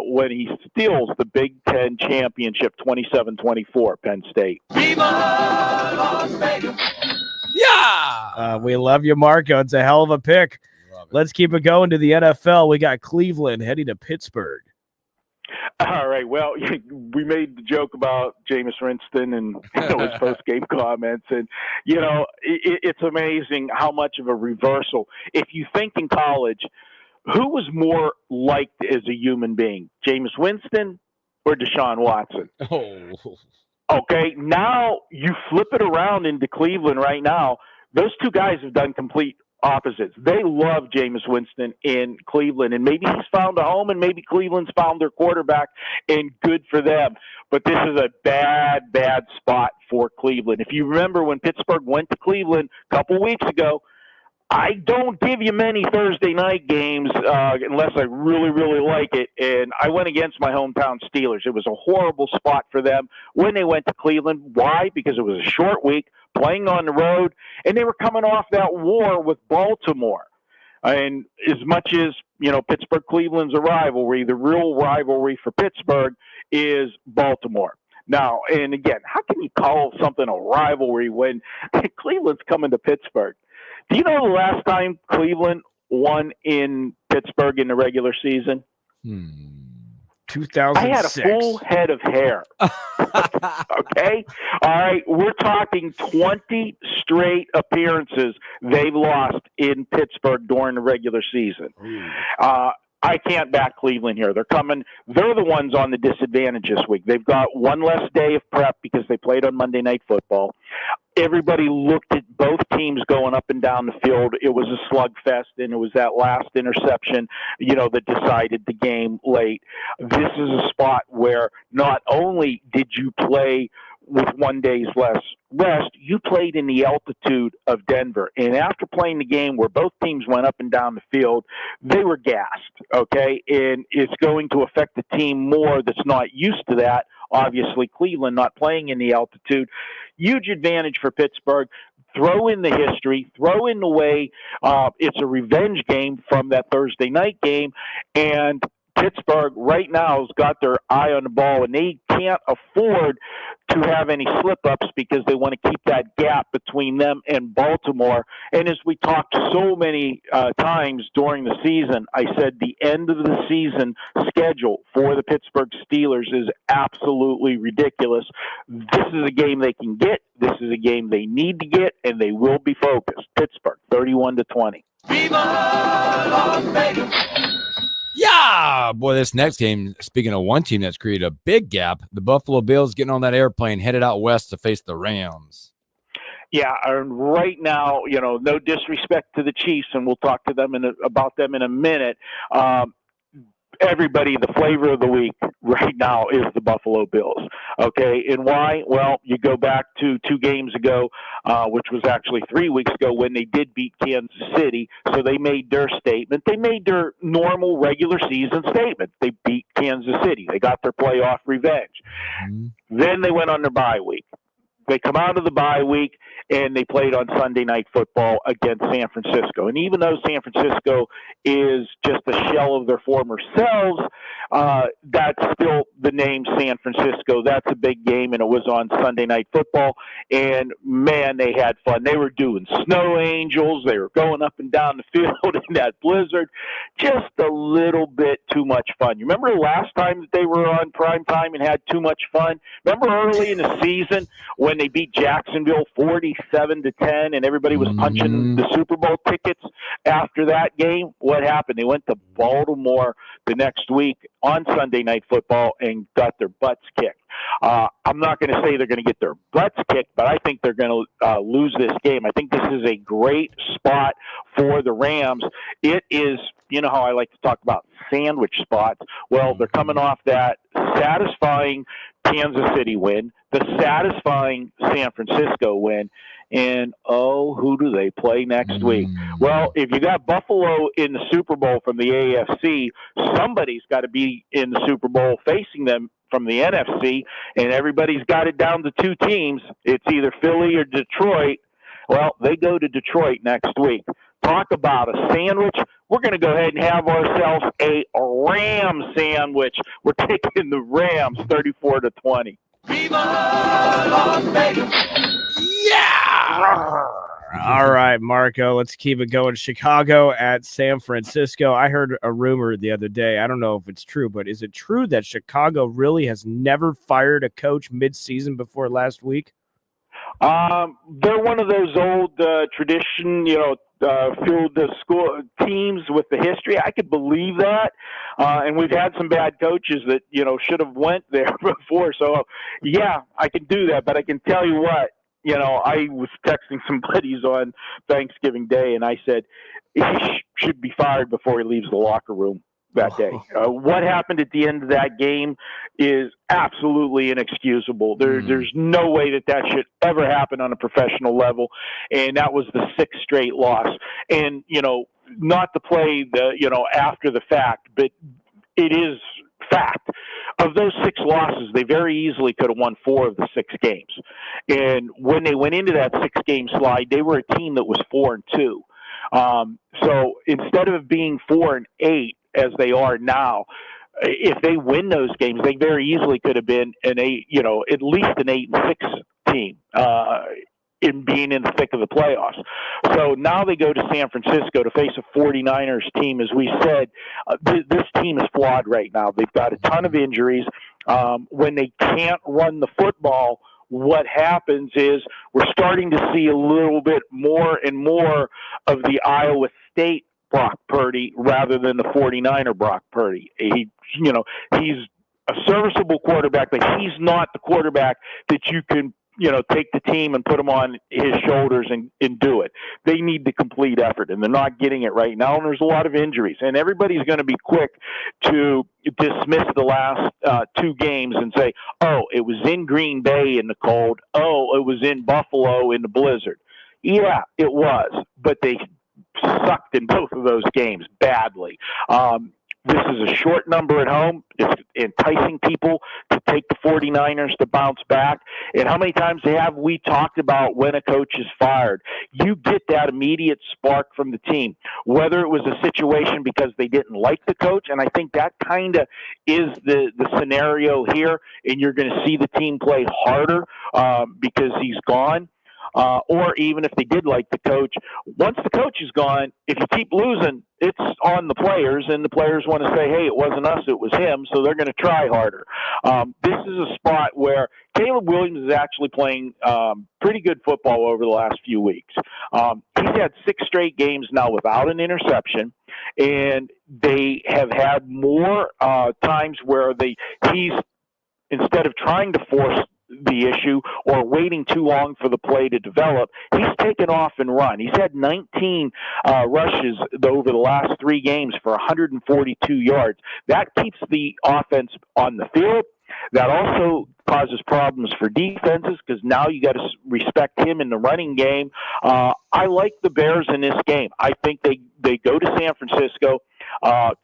when he steals the Big Ten championship 27-24, Penn State. Yeah! We love you, Marco. It's a hell of a pick. Let's keep it going to the NFL. We got Cleveland heading to Pittsburgh. All right. Well, we made the joke about Jameis Winston and his post-game comments, and it's amazing how much of a reversal. If you think in college, who was more liked as a human being, Jameis Winston or Deshaun Watson? Oh. Okay. Now you flip it around into Cleveland right now. Those two guys have done complete opposites. They love Jameis Winston in Cleveland, and maybe he's found a home, and maybe Cleveland's found their quarterback, and good for them. But this is a bad spot for Cleveland. If you remember when Pittsburgh went to Cleveland a couple weeks ago, I don't give you many Thursday night games unless I really, really like it. And I went against my hometown Steelers. It was a horrible spot for them when they went to Cleveland. Why? Because it was a short week, playing on the road, and they were coming off that war with Baltimore. And as much as, Pittsburgh-Cleveland's a rivalry, the real rivalry for Pittsburgh is Baltimore. Now, and again, how can you call something a rivalry when Cleveland's coming to Pittsburgh? Do you know the last time Cleveland won in Pittsburgh in the regular season? 2006. I had a full head of hair. Okay? All right. We're talking 20 straight appearances they've lost in Pittsburgh during the regular season. I can't back Cleveland here. They're coming. They're the ones on the disadvantage this week. They've got one less day of prep because they played on Monday Night Football. Everybody looked at both teams going up and down the field. It was a slugfest, and it was that last interception, that decided the game late. This is a spot where not only did you play with 1 day's less rest, you played in the altitude of Denver. And after playing the game where both teams went up and down the field, they were gassed, okay? And it's going to affect the team more that's not used to that obviously Cleveland not playing in the altitude. Huge advantage for Pittsburgh. Throw in the history, throw in the way it's a revenge game from that Thursday night game, and Pittsburgh right now has got their eye on the ball, and they can't afford to have any slip-ups because they want to keep that gap between them and Baltimore. And as we talked so many times during the season, I said the end of the season schedule for the Pittsburgh Steelers is absolutely ridiculous. This is a game they can get. This is a game they need to get, and they will be focused. Pittsburgh, 31-20. Viva Las Vegas! Yeah, boy, this next game, speaking of one team that's created a big gap, the Buffalo Bills getting on that airplane, headed out west to face the Rams. Yeah, and right now, no disrespect to the Chiefs, and we'll talk to them about them in a minute. Everybody, the flavor of the week right now is the Buffalo Bills. Okay, and why? Well, you go back to 2 games ago, which was actually 3 weeks ago when they did beat Kansas City. So they made their statement. They made their normal regular season statement. They beat Kansas City. They got their playoff revenge. Mm-hmm. Then they went on their bye week. They come out of the bye week, and they played on Sunday Night Football against San Francisco. And even though San Francisco is just a shell of their former selves, that's still the name San Francisco. That's a big game, and it was on Sunday Night Football. And, man, they had fun. They were doing snow angels. They were going up and down the field in that blizzard. Just a little bit too much fun. You remember the last time that they were on prime time and had too much fun? Remember early in the season when they beat Jacksonville 47-10 and everybody was punching the Super Bowl tickets after that game? What happened? They went to Baltimore the next week on Sunday Night Football and got their butts kicked. I'm not going to say they're going to get their butts kicked, but I think they're going to lose this game. I think this is a great spot for the Rams. It is, you know how I like to talk about sandwich spots. Well, they're coming off that satisfying Kansas City win, the satisfying San Francisco win, and who do they play next week? Well, if you got Buffalo in the Super Bowl from the AFC, somebody's got to be in the Super Bowl facing them from the NFC, and everybody's got it down to 2 teams. It's either Philly or Detroit. Well, they go to Detroit next week. Talk about a sandwich. We're going to go ahead and have ourselves a Ram sandwich. We're taking the Rams 34-20. Viva Las Vegas! Yeah! All right, Marco, let's keep it going. Chicago at San Francisco. I heard a rumor the other day. I don't know if it's true, but is it true that Chicago really has never fired a coach mid-season before last week? They're one of those old tradition, field school teams with the history. I could believe that. And we've had some bad coaches that, should have went there before. So, yeah, I can do that. But I can tell you what, I was texting some buddies on Thanksgiving Day, and I said he should be fired before he leaves the locker room that day. What happened at the end of that game is absolutely inexcusable. There's no way that should ever happen on a professional level, and that was the 6th straight loss. And, not to play after the fact, but it is fact. Of those 6 losses, they very easily could have won 4 of the 6 games. And when they went into that 6-game slide, they were a team that was 4-2. So instead of being 4-8 as they are now, if they win those games, they very easily could have been at least an 8-6 team. In being in the thick of the playoffs. So now they go to San Francisco to face a 49ers team. As we said, this team is flawed right now. They've got a ton of injuries. When they can't run the football, what happens is we're starting to see a little bit more and more of the Iowa State Brock Purdy rather than the 49er Brock Purdy. He's a serviceable quarterback, but he's not the quarterback that you can take the team and put them on his shoulders and do it. They need the complete effort, and they're not getting it right now, and there's a lot of injuries. And everybody's going to be quick to dismiss the last 2 games and say, it was in Green Bay in the cold. It was in Buffalo in the blizzard. Yeah, it was, but they sucked in both of those games badly. This is a short number at home. It's enticing people to take the 49ers to bounce back. And how many times have we talked about when a coach is fired? You get that immediate spark from the team, whether it was a situation because they didn't like the coach. And I think that kind of is the scenario here. And you're going to see the team play harder because he's gone. Or even if they did like the coach, once the coach is gone, if you keep losing, it's on the players, and the players want to say, hey, it wasn't us, it was him, so they're going to try harder. This is a spot where Caleb Williams is actually playing pretty good football over the last few weeks. He's had 6 straight games now without an interception, and they have had more times where he's, instead of trying to force the issue or waiting too long for the play to develop, he's taken off and run. He's had 19 rushes over the last 3 games for 142 yards. That keeps the offense on the field. That also causes problems for defenses because now you got to respect him in the running game. I like the Bears in this game. I think they go to San Francisco,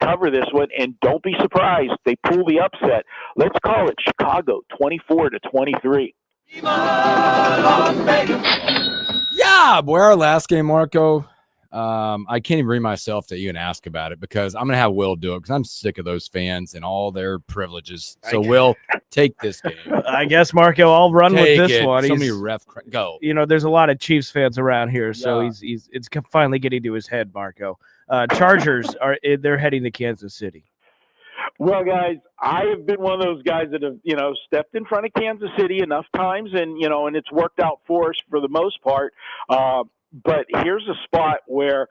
cover this one, and don't be surprised they pull the upset. Let's call it Chicago 24-23. Yeah, boy, our last game, Marco. I can't even bring myself to even ask about it because I'm gonna have Will do it because I'm sick of those fans and all their privileges. So Will, take this game. I guess Marco, I'll run with this one. Somebody go. You know, there's a lot of Chiefs fans around here, so it's finally getting to his head. Marco, Chargers they're heading to Kansas City. Well, guys, I have been one of those guys that have, stepped in front of Kansas City enough times, and it's worked out for us for the most part. But here's a spot where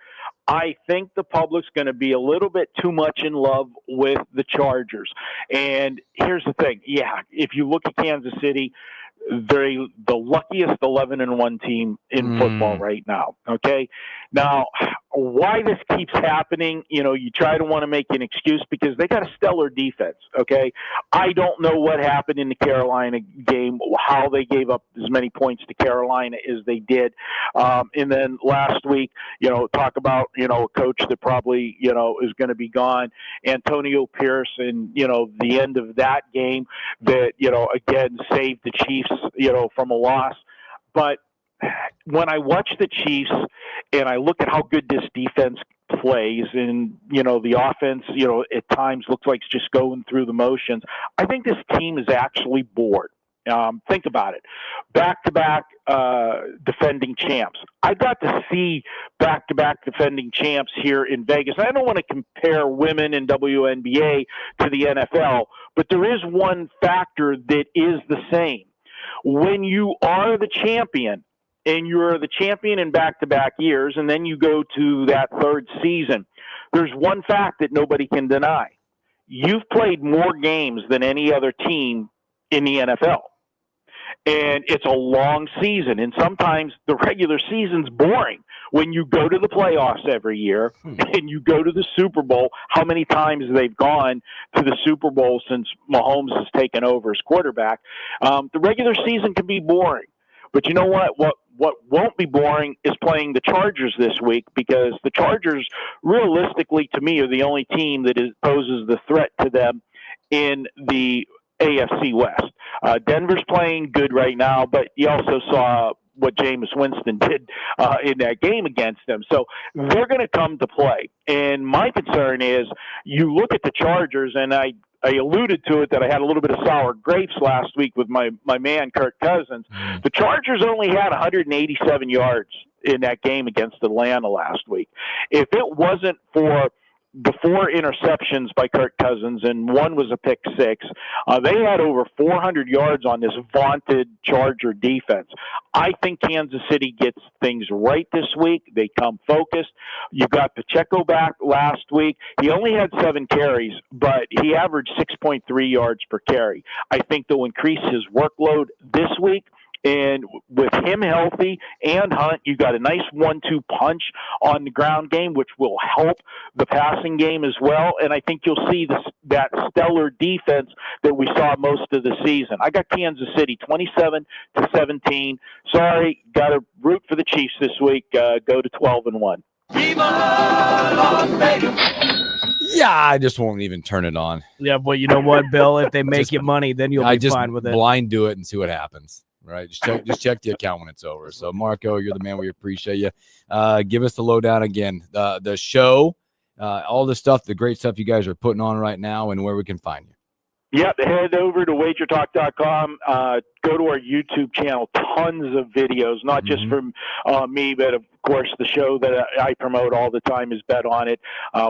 I think the public's going to be a little bit too much in love with the Chargers. And here's the thing. Yeah, if you look at Kansas City, they're the luckiest 11-1 team in football right now. Okay. Now, why this keeps happening, you try to want to make an excuse because they got a stellar defense. Okay. I don't know what happened in the Carolina game, how they gave up as many points to Carolina as they did. And then last week, talk about, a coach that probably, is going to be gone. Antonio Pierce and, the end of that game that, again, saved the Chiefs, from a loss. But when I watch the Chiefs and I look at how good this defense plays and, the offense, at times looks like it's just going through the motions, I think this team is actually bored. Think about it. Back-to-back defending champs. I got to see back-to-back defending champs here in Vegas. I don't want to compare women in WNBA to the NFL, but there is one factor that is the same. When you are the champion, and you're the champion in back-to-back years, and then you go to that third season, there's one fact that nobody can deny. You've played more games than any other team in the NFL. And it's a long season, and sometimes the regular season's boring. When you go to the playoffs every year and you go to the Super Bowl, how many times they've gone to the Super Bowl since Mahomes has taken over as quarterback, the regular season can be boring. But you know what? What won't be boring is playing the Chargers this week because the Chargers, realistically, to me, are the only team that poses the threat to them in the AFC West. Denver's playing good right now, but you also saw what Jameis Winston did in that game against them. So they're going to come to play. And my concern is you look at the Chargers, and I alluded to it that I had a little bit of sour grapes last week with my man, Kirk Cousins. The Chargers only had 187 yards in that game against Atlanta last week. If it wasn't for the 4 interceptions by Kirk Cousins, and one was a pick 6. They had over 400 yards on this vaunted Charger defense. I think Kansas City gets things right this week. They come focused. You got Pacheco back last week. He only had 7 carries, but he averaged 6.3 yards per carry. I think they'll increase his workload this week. And with him healthy and Hunt, you got a nice 1-2 punch on the ground game, which will help the passing game as well. And I think you'll see that stellar defense that we saw most of the season. I got Kansas City 27-17. Sorry, got to root for the Chiefs this week. Go to 12-1. Yeah, I just won't even turn it on. Yeah, but you know what, Bill? If they make you money, then you'll be fine with it. Blind do it and see what happens. Right? Just check the account when it's over. So, Marco, you're the man. We appreciate you. Give us the lowdown again. The show, all the stuff, the great stuff you guys are putting on right now, and where we can find you. Yep, head over to wagertalk.com. Go to our YouTube channel. Tons of videos, not just from me, but of course the show that I promote all the time is Bet On It.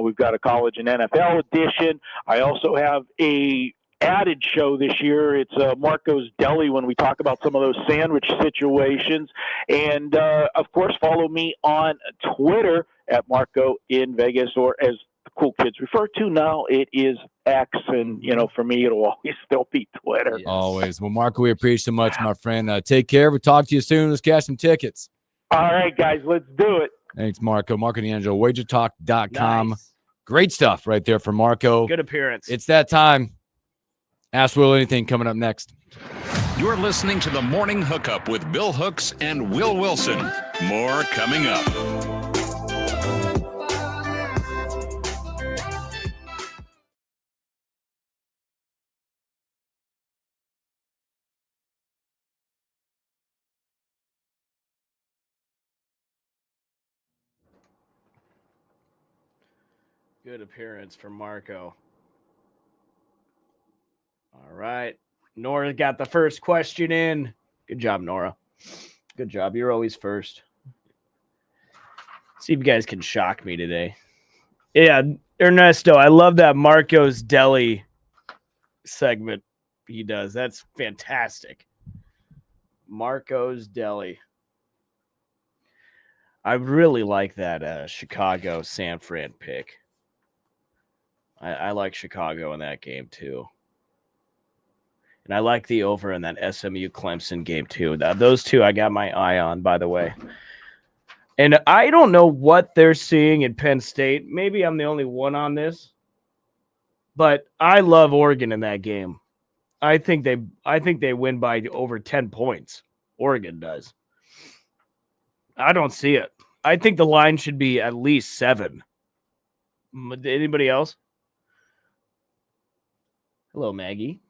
We've got a college and NFL edition. I also have a added show this year. It's Marco's Deli when we talk about some of those sandwich situations. And, of course, follow me on Twitter at Marco in Vegas, or as the cool kids refer to now, it is X. And, for me, it'll always still be Twitter. Yes. Always. Well, Marco, we appreciate so much, my friend. Take care. We'll talk to you soon. Let's cash some tickets. All right, guys, let's do it. Thanks, Marco. Marco D'Angelo, wagertalk.com. Nice. Great stuff right there for Marco. Good appearance. It's that time. Ask Will Anything coming up next. You're listening to the Morning Hookup with Bill Hooks and Will Wilson. More coming up. Good appearance for Marco. All right. Nora got the first question in. Good job, Nora. Good job. You're always first. See if you guys can shock me today. Yeah, Ernesto, I love that Marco's Deli segment he does. That's fantastic. Marco's Deli. I really like that Chicago San Fran pick. I like Chicago in that game too. And I like the over in that SMU Clemson game too. Those two I got my eye on, by the way. And I don't know what they're seeing in Penn State. Maybe I'm the only one on this. But I love Oregon in that game. I think they win by over 10 points. Oregon does. I don't see it. I think the line should be at least 7. Anybody else? Hello, Maggie.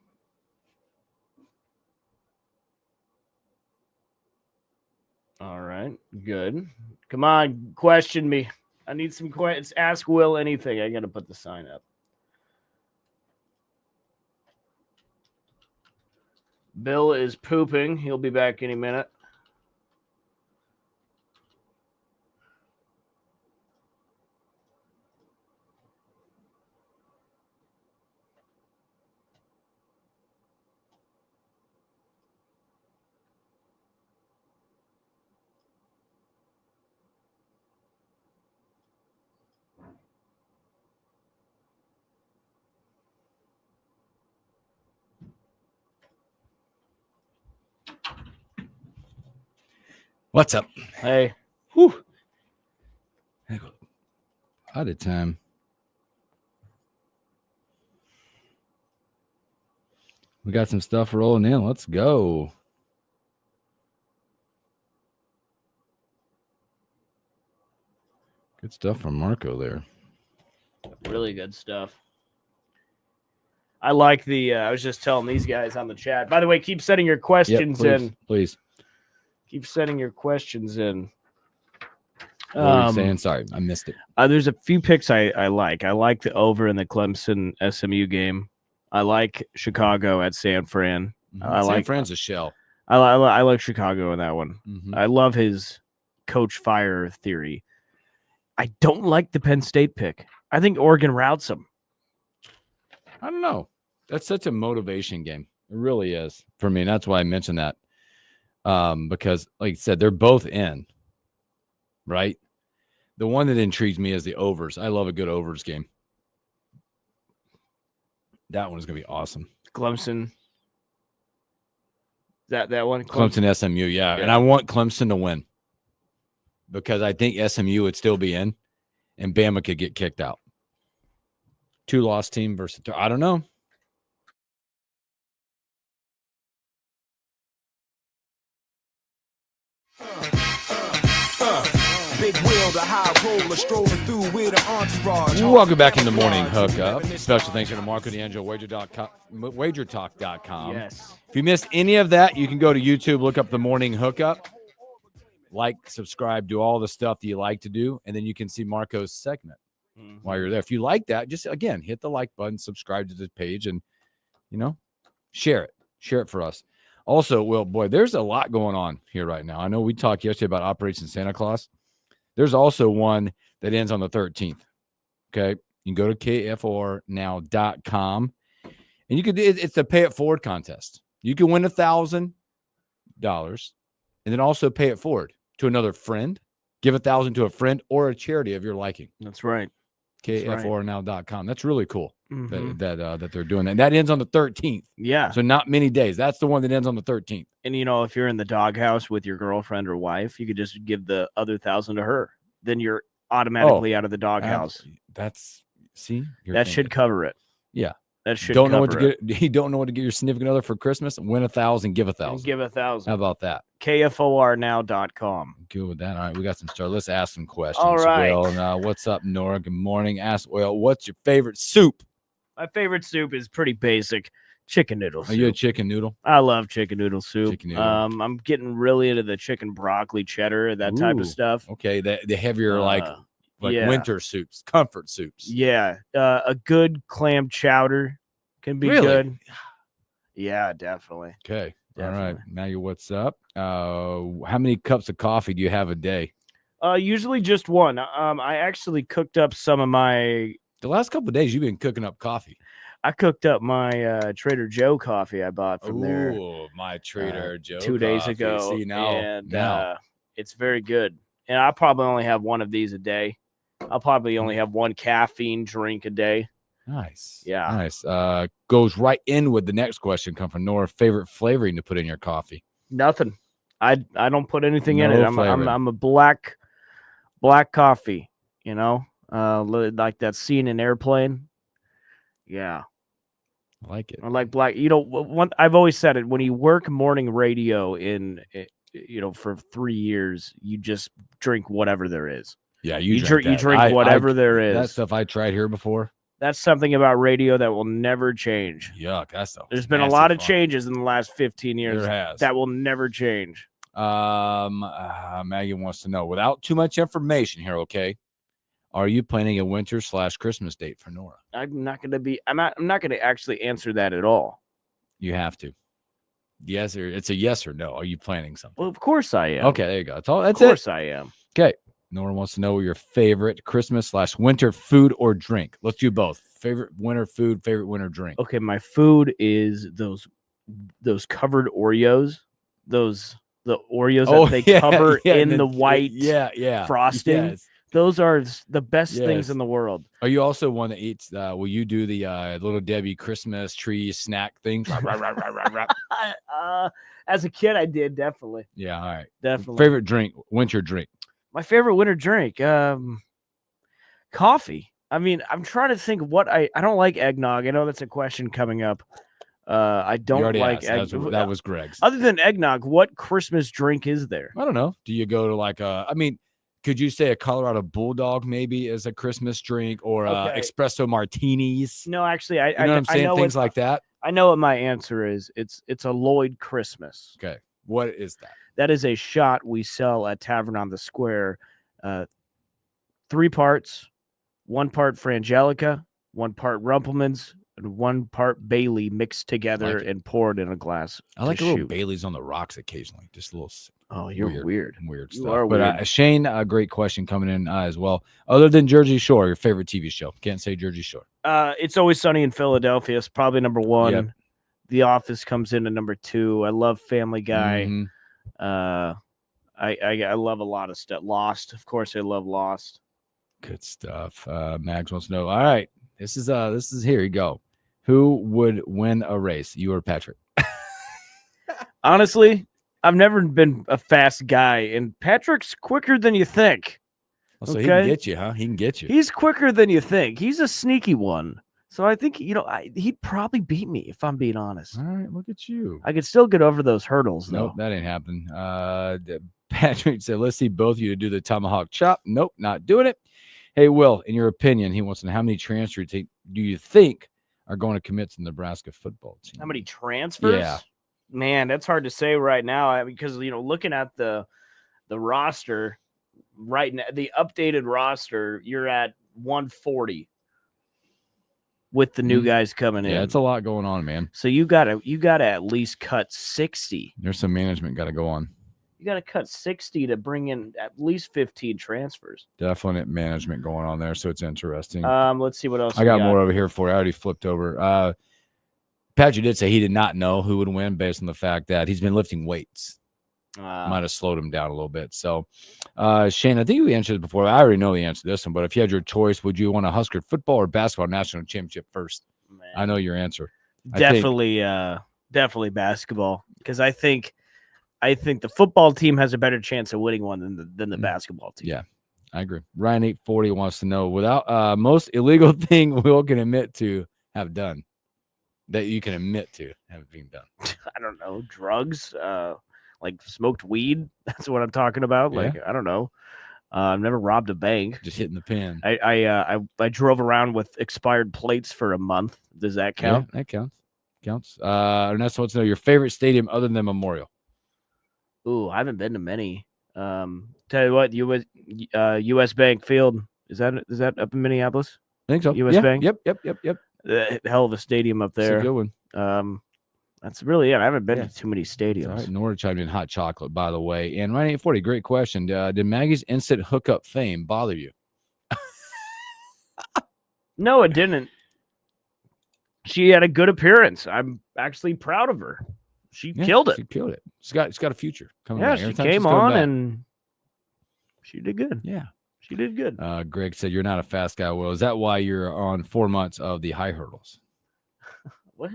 All right, good. Come on, question me. I need some questions. Ask Will anything. I got to put the sign up. Bill is pooping. He'll be back any minute. What's up? Hey. Whew. Out of time. We got some stuff rolling in. Let's go. Good stuff from Marco there. Really good stuff. I like the I was just telling these guys on the chat. By the way, keep sending your questions in. Please. Keep sending your questions in. What were you saying? Sorry, I missed it. There's a few picks I like. I like the over in the Clemson SMU game. I like Chicago at San Fran. San Fran's a shell. I like Chicago in that one. Mm-hmm. I love his coach fire theory. I don't like the Penn State pick. I think Oregon routes them. I don't know. That's such a motivation game. It really is for me. And that's why I mentioned that. Because, like I said, they're both in, right? The one that intrigues me is the overs. I love a good overs game. That one is going to be awesome. Clemson. Is that one? Clemson SMU, yeah. And I want Clemson to win because I think SMU would still be in and Bama could get kicked out. 2-loss team versus I don't know. big wheel, the high roller strolling through with an entourage. Welcome back in the morning hookup. Special thanks to Marco D'Angelo, wagertalk.com. Yes. If you missed any of that, you can go to YouTube, look up the morning hookup, like, subscribe, do all the stuff that you like to do, and then you can see Marco's segment while you're there. If you like that, just again hit the like button, subscribe to the page, and share it. Share it for us. Also, Will, boy, there's a lot going on here right now. I know we talked yesterday about Operation Santa Claus. There's also one that ends on the 13th. Okay. You can go to kfornow.com and you could, it's the pay it forward contest. You can win $1,000 and then also pay it forward to another friend, give $1,000 to a friend or a charity of your liking. That's right. kfornow.com. That's really cool that they're doing that. And that ends on the 13th. Yeah. So not many days. That's the one that ends on the 13th. And if you're in the doghouse with your girlfriend or wife, you could just give the other $1,000 to her. Then you're automatically out of the doghouse. That should cover it. Yeah. That should don't know what to get. You don't know what to get your significant other for Christmas? Win $1,000, give $1,000. Give $1,000. How about that? kfornow.com. Good with that. All right, we got some stars. Let's ask some questions. All right. Will, what's up, Nora? Good morning. Ask Will, what's your favorite soup? My favorite soup is pretty basic. Chicken noodle soup. Are you a chicken noodle? I love chicken noodle soup. Chicken noodle. I'm getting really into the chicken broccoli cheddar, that type of stuff. Okay, the heavier winter soups, comfort soups. Yeah, a good clam chowder can be good. Yeah, definitely. Okay, definitely. All right. Now you what's up? How many cups of coffee do you have a day? Usually just one. I actually cooked up some of my. The last couple of days, you've been cooking up coffee. I cooked up my Trader Joe coffee I bought from there. Oh, my Trader Joe 2 days coffee. ago. See, now. It's very good. And I probably only have one of these a day. I'll probably only have one caffeine drink a day. Nice. Yeah. Nice. Goes right in with the next question. Come from Nora. Favorite flavoring to put in your coffee? Nothing. I don't put anything in it. I'm a black coffee. Like that scene in Airplane. Yeah. I like it. I like black. I've always said it. When you work morning radio for 3 years, you just drink whatever there is. Yeah, you drink whatever there is. That stuff I tried here before. That's something about radio that will never change. Yuck, that stuff. There's been a lot of changes in the last 15 years. There has. That will never change. Maggie wants to know, without too much information here, okay? Are you planning a winter/Christmas date for Nora? I'm not going to actually answer that at all. You have to. Yes, or it's a yes or no. Are you planning something? Well, of course I am. Okay, there you go. That's all. That's it. Of course I am. Okay. Nora wants to know your favorite Christmas/winter food or drink. Let's do both. Favorite winter food, favorite winter drink. Okay, my food is those covered Oreos. The Oreos that they cover in the white frosting. Yes. Those are the best things in the world. Are you also one that eats? Will you do the Little Debbie Christmas tree snack things? As a kid, I did, definitely. Yeah, all right. Definitely. Favorite drink, winter drink. My favorite winter drink, coffee. I mean, I'm trying to think what I don't like eggnog. I know that's a question coming up. I don't like eggnog. That was Greg's. Other than eggnog, what Christmas drink is there? I don't know. Do you go to could you say a Colorado Bulldog maybe as a Christmas drink or espresso martinis? No, actually, I know what I'm saying? Things like that. I know what my answer is. It's a Lloyd Christmas. Okay. What is that? That is a shot we sell at Tavern on the Square. 3 parts, 1 part Frangelica, 1 part Rumpelmans, and 1 part Bailey mixed together and poured in a glass. I like a little Bailey's on the rocks occasionally. Just a little. Oh, you're weird stuff. But Shane, a great question coming in as well. Other than Jersey Shore, your favorite TV show? Can't say Jersey Shore. It's Always Sunny in Philadelphia. It's probably number 1. Yep. The Office comes in at number 2. I love Family Guy. Mm-hmm. I love a lot of stuff. Lost, of course, I love Lost. Good stuff. Mags wants to know. All right, this is here you go. Who would win a race, you or Patrick? Honestly, I've never been a fast guy, and Patrick's quicker than you think. Oh, so he can get you, huh? He can get you. He's quicker than you think. He's a sneaky one. So I think, he'd probably beat me if I'm being honest. All right, look at you. I could still get over those hurdles, though. Nope, that ain't happening. Patrick said, let's see both of you to do the tomahawk chop. Nope, not doing it. Hey, Will, in your opinion, he wants to know how many transfers do you think are going to commit to the Nebraska football team? How many transfers? Yeah. Man, that's hard to say right now because, looking at the roster right now, the updated roster, you're at 140 with the new guys coming in. Yeah, it's a lot going on, man. So you gotta at least cut 60. There's some management got to go on. You got to cut 60 to bring in at least 15 transfers. Definite management going on there, so it's interesting. Let's see what else I got more over here for you. I already flipped over. Patrick did say he did not know who would win based on the fact that he's been lifting weights. Might have slowed him down a little bit. So, Shane, I think we answered it before. I already know the answer to this one, but if you had your choice, would you want a Husker football or basketball national championship first? Man. I know your answer. Definitely basketball, because I think the football team has a better chance of winning one than the basketball team. Yeah, I agree. Ryan 840 wants to know, without most illegal thing Will can admit to have done, that you can admit to have been done. I don't know, drugs, like smoked weed. That's what I'm talking about. Yeah. Like, I don't know. I've never robbed a bank. Just hitting the pin. I drove around with expired plates for a month. Does that count? Yeah, that counts. Ernesto wants to know your favorite stadium other than Memorial. Ooh, I haven't been to many. Tell you what, US Bank Field, is that up in Minneapolis? I think so. US Bank. Yep. Hell of a stadium up there. It's a good one. That's really it. I haven't been to too many stadiums. All right, Nora chimed in hot chocolate, by the way. And Ryan 840, great question. Did Maggie's instant hookup fame bother you? No, it didn't. She had a good appearance. I'm actually proud of her. She killed it. She killed it. She's got a future coming. Yeah, she came on and she did good. Yeah, she did good. Greg said you're not a fast guy. Will, is that why you're on 4 months of the high hurdles? What?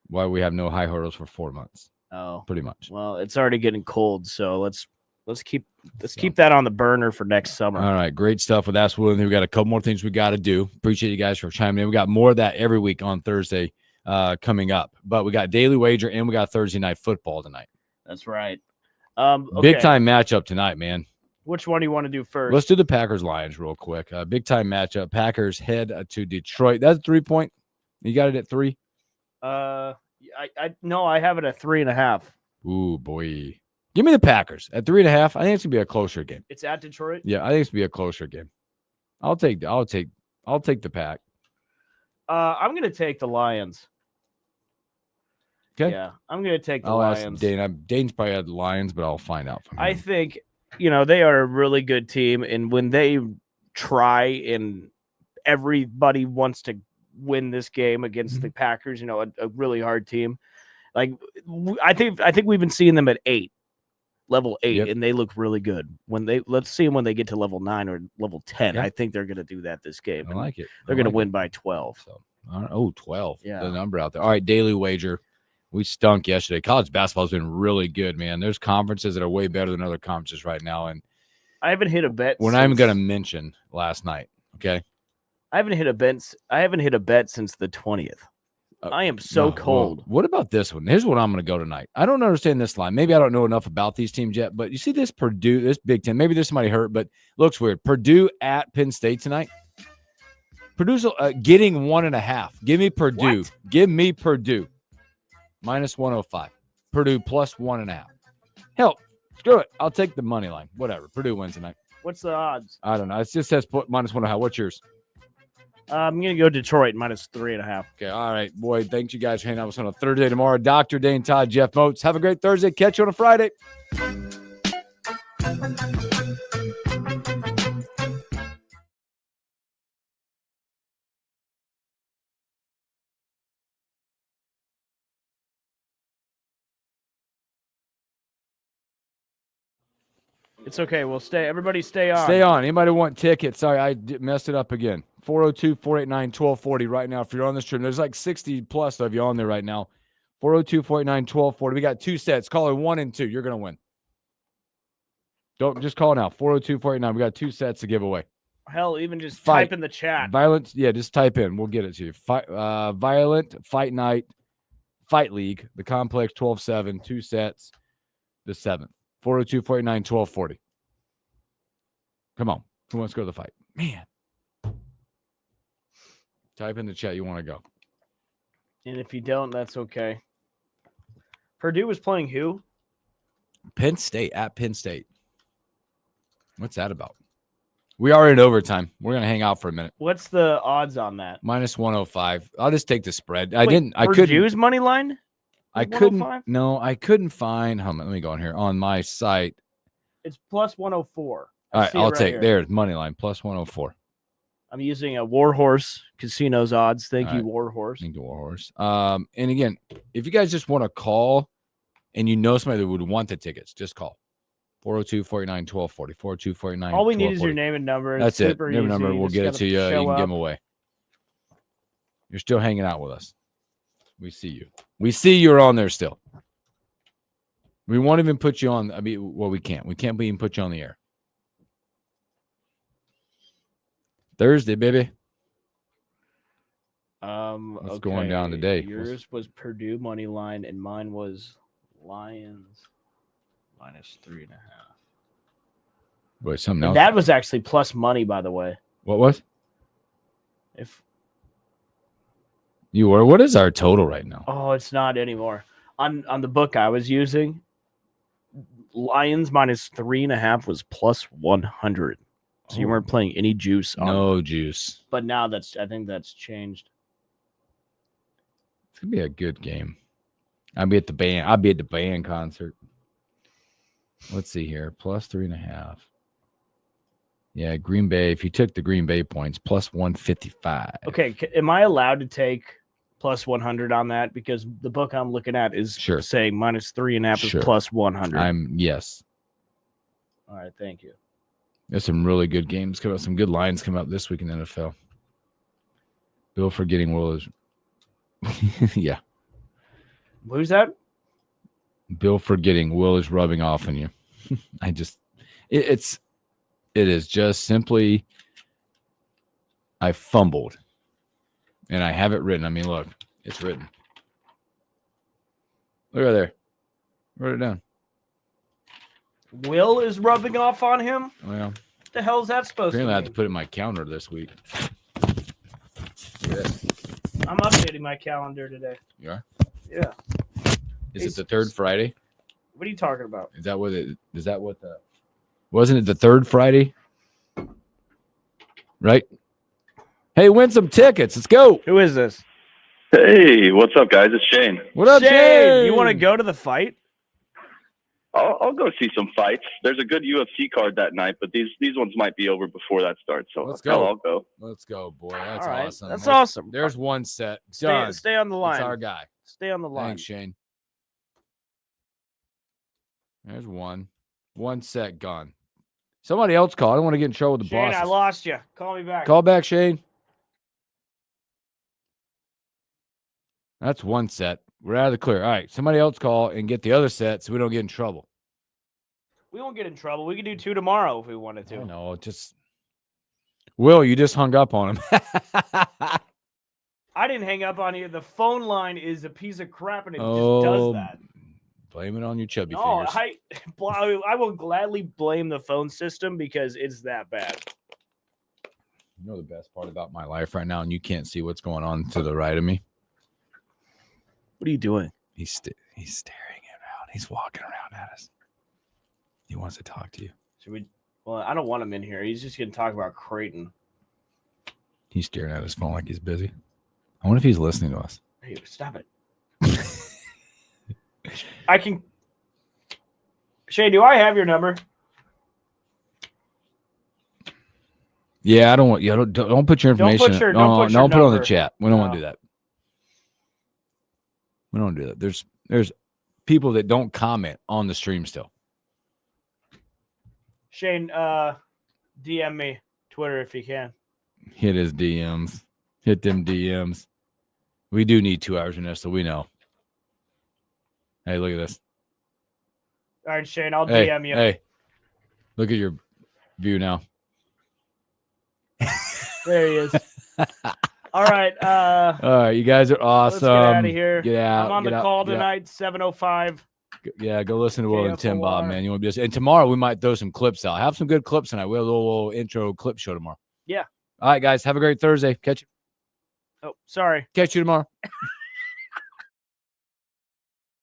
Why we have no high hurdles for 4 months? Oh, pretty much. Well, it's already getting cold, so let's keep that on the burner for next summer. All right, great stuff with Ask Will. We got a couple more things we got to do. Appreciate you guys for chiming in. We got more of that every week on Thursday coming up, but we got Daily Wager and we got Thursday Night Football tonight. That's right. Okay. Big time matchup tonight, man. Which one do you want to do first? Let's do the Packers Lions real quick. Big time matchup. Packers head to Detroit. That's 3 point. You got it at 3. I have it at 3.5. Ooh, boy. Give me the Packers at 3.5. I think it's gonna be a closer game. It's at Detroit? Yeah, I think it's gonna be a closer game. I'll take the Pack. I'm gonna take the Lions. Okay. Yeah, I'm gonna take the I'll Lions. ask Dane. Dane's probably had the Lions, but I'll find out from him. I think they are a really good team, and when they try and everybody wants to win this game against the Packers, a really hard team. Like I think we've been seeing them at level 8, and they look really good. Let's see them when they get to level 9 or level 10. I think they're going to do that this game. I like it. They're going to win by 12. So, 12. Yeah, the number out there. All right, Daily Wager. We stunk yesterday. College basketball has been really good, man. There's conferences that are way better than other conferences right now, and I haven't hit a bet. We're not even going to mention last night. Okay. I haven't hit a bet since the 20th. I am so cold. Well, what about this one? Here's what I'm going to go tonight. I don't understand this line. Maybe I don't know enough about these teams yet, but you see this Purdue, this Big Ten. Maybe there's somebody hurt, but looks weird. Purdue at Penn State tonight. Purdue's getting 1.5. Give me Purdue. What? Give me Purdue. Minus 105. Purdue plus 1.5. Hell, screw it. I'll take the money line. Whatever. Purdue wins tonight. What's the odds? I don't know. It just says minus 1.5. What's yours? I'm going to go Detroit minus 3.5. Okay. All right. Boy, thanks you guys for hanging out with us on a Thursday tomorrow. Dr. Dane, Todd, Jeff Moats. Have a great Thursday. Catch you on a Friday. It's okay. We'll stay. Everybody stay on. Stay on. Anybody want tickets? Sorry, I messed it up again. 402-489-1240 right now. If you're on the stream, there's like 60 plus of you on there right now. 402-489-1240. We got 2 sets. Caller 1 and 2. You're going to win. Don't just call now. 402-489. We got 2 sets to give away. Hell, even just type in the chat. Violent. Yeah, just type in. We'll get it to you. Violent Fight Night Fight League. The Complex 12-7. 2 sets. The 7th. 402-489-1240. Come on. Who wants to go to the fight? Man. Type in the chat you want to go. And if you don't, that's okay. Purdue was playing who? Penn State, at Penn State. What's that about? We are in overtime. We're going to hang out for a minute. What's the odds on that? Minus 105. I'll just take the spread. Purdue's money line? I couldn't. No, I couldn't find. Hold on, let me go on here on my site. It's plus 104. All right, I'll take there's money line plus 104. I'm using a Warhorse Casinos odds. Thank you, Warhorse. Thank you, Warhorse. And again, if you guys just want to call and you know somebody that would want the tickets, just call 402-489-1240. 402-489-1240. All we need is your name and number. That's it. Name and number. We'll get it to you. You can give them away. You're still hanging out with us. We see you. We see you're on there still. We won't even put you on. I mean, well, we can't. We can't even put you on the air. Thursday, baby. What's going down today? Yours was Purdue money line, and mine was Lions minus 3.5. Wait, something else. That was actually plus money, by the way. What was? If you were, what is our total right now? Oh, it's not anymore. On the book I was using, Lions minus 3.5 was plus 100. So you weren't playing any juice on No juice. But now I think that's changed. It's gonna be a good game. I'll be at the band concert. Let's see here. Plus 3.5. Yeah, Green Bay. If you took the Green Bay points, plus 155. Okay, am I allowed to take plus 100 on that? Because the book I'm looking at is saying minus 3.5 is plus 100. Yes. All right, thank you. There's some really good games coming up. Some good lines coming up this week in the NFL. Bill forgetting Will is yeah. Who's that? Bill forgetting Will is rubbing off on you. It is just simply I fumbled. And I have it written. I mean, look, it's written. Look right there. Wrote it down. Will is rubbing off on him? Well, what the hell is that supposed to mean? I have to put it in my calendar this week. I'm updating my calendar today. You are? Yeah. Is it the third Friday? What are you talking about? Wasn't it the third Friday? Right? Hey, win some tickets. Let's go. Who is this? Hey, what's up, guys? It's Shane. What up, Shane? You want to go to the fight? I'll go see some fights. There's a good UFC card that night, but these ones might be over before that starts. So let's go. I'll go. Let's go, boy. That's right. awesome. That's awesome. There's one set. Stay on the line. That's our guy. Stay on the line. Thanks, Shane. There's one. One set gone. Somebody else call. I don't want to get in trouble with the Shane, bosses. I lost you. Call me back. Call back, Shane. That's one set. We're out of the clear. All right. Somebody else call and get the other set so we don't get in trouble. We won't get in trouble. We can do 2 tomorrow if we wanted to. No, just Will, you just hung up on him. I didn't hang up on you. The phone line is a piece of crap, and it just does that. Blame it on your chubby fingers. I will gladly blame the phone system because it's that bad. You know the best part about my life right now, and you can't see what's going on to the right of me? What are you doing? He's staring around. He's walking around at us. He wants to talk to you. Should we? Well, I don't want him in here. He's just going to talk about Creighton. He's staring at his phone like he's busy. I wonder if he's listening to us. Hey, stop it. I can. Shay, do I have your number? Yeah, I don't want. Yeah, don't put your information. Don't put it on the chat. We don't want to do that. We don't do that. There's people that don't comment on the stream still. Shane, DM me Twitter if you can. Hit his DMs. Hit them DMs. We do need 2 hours in this, so we know. Hey, look at this. All right, Shane, I'll DM you. Hey, look at your view now. There he is. All right. All right, you guys are awesome. Let's get out of here. Get out. I'm on the call tonight, 7:05. Yeah, go listen to Will and Tim Bob, man. You want to be, and tomorrow we might throw some clips out. Have some good clips tonight. We have a little intro clip show tomorrow. Yeah. All right, guys. Have a great Thursday. Catch you. Oh, sorry. Catch you tomorrow.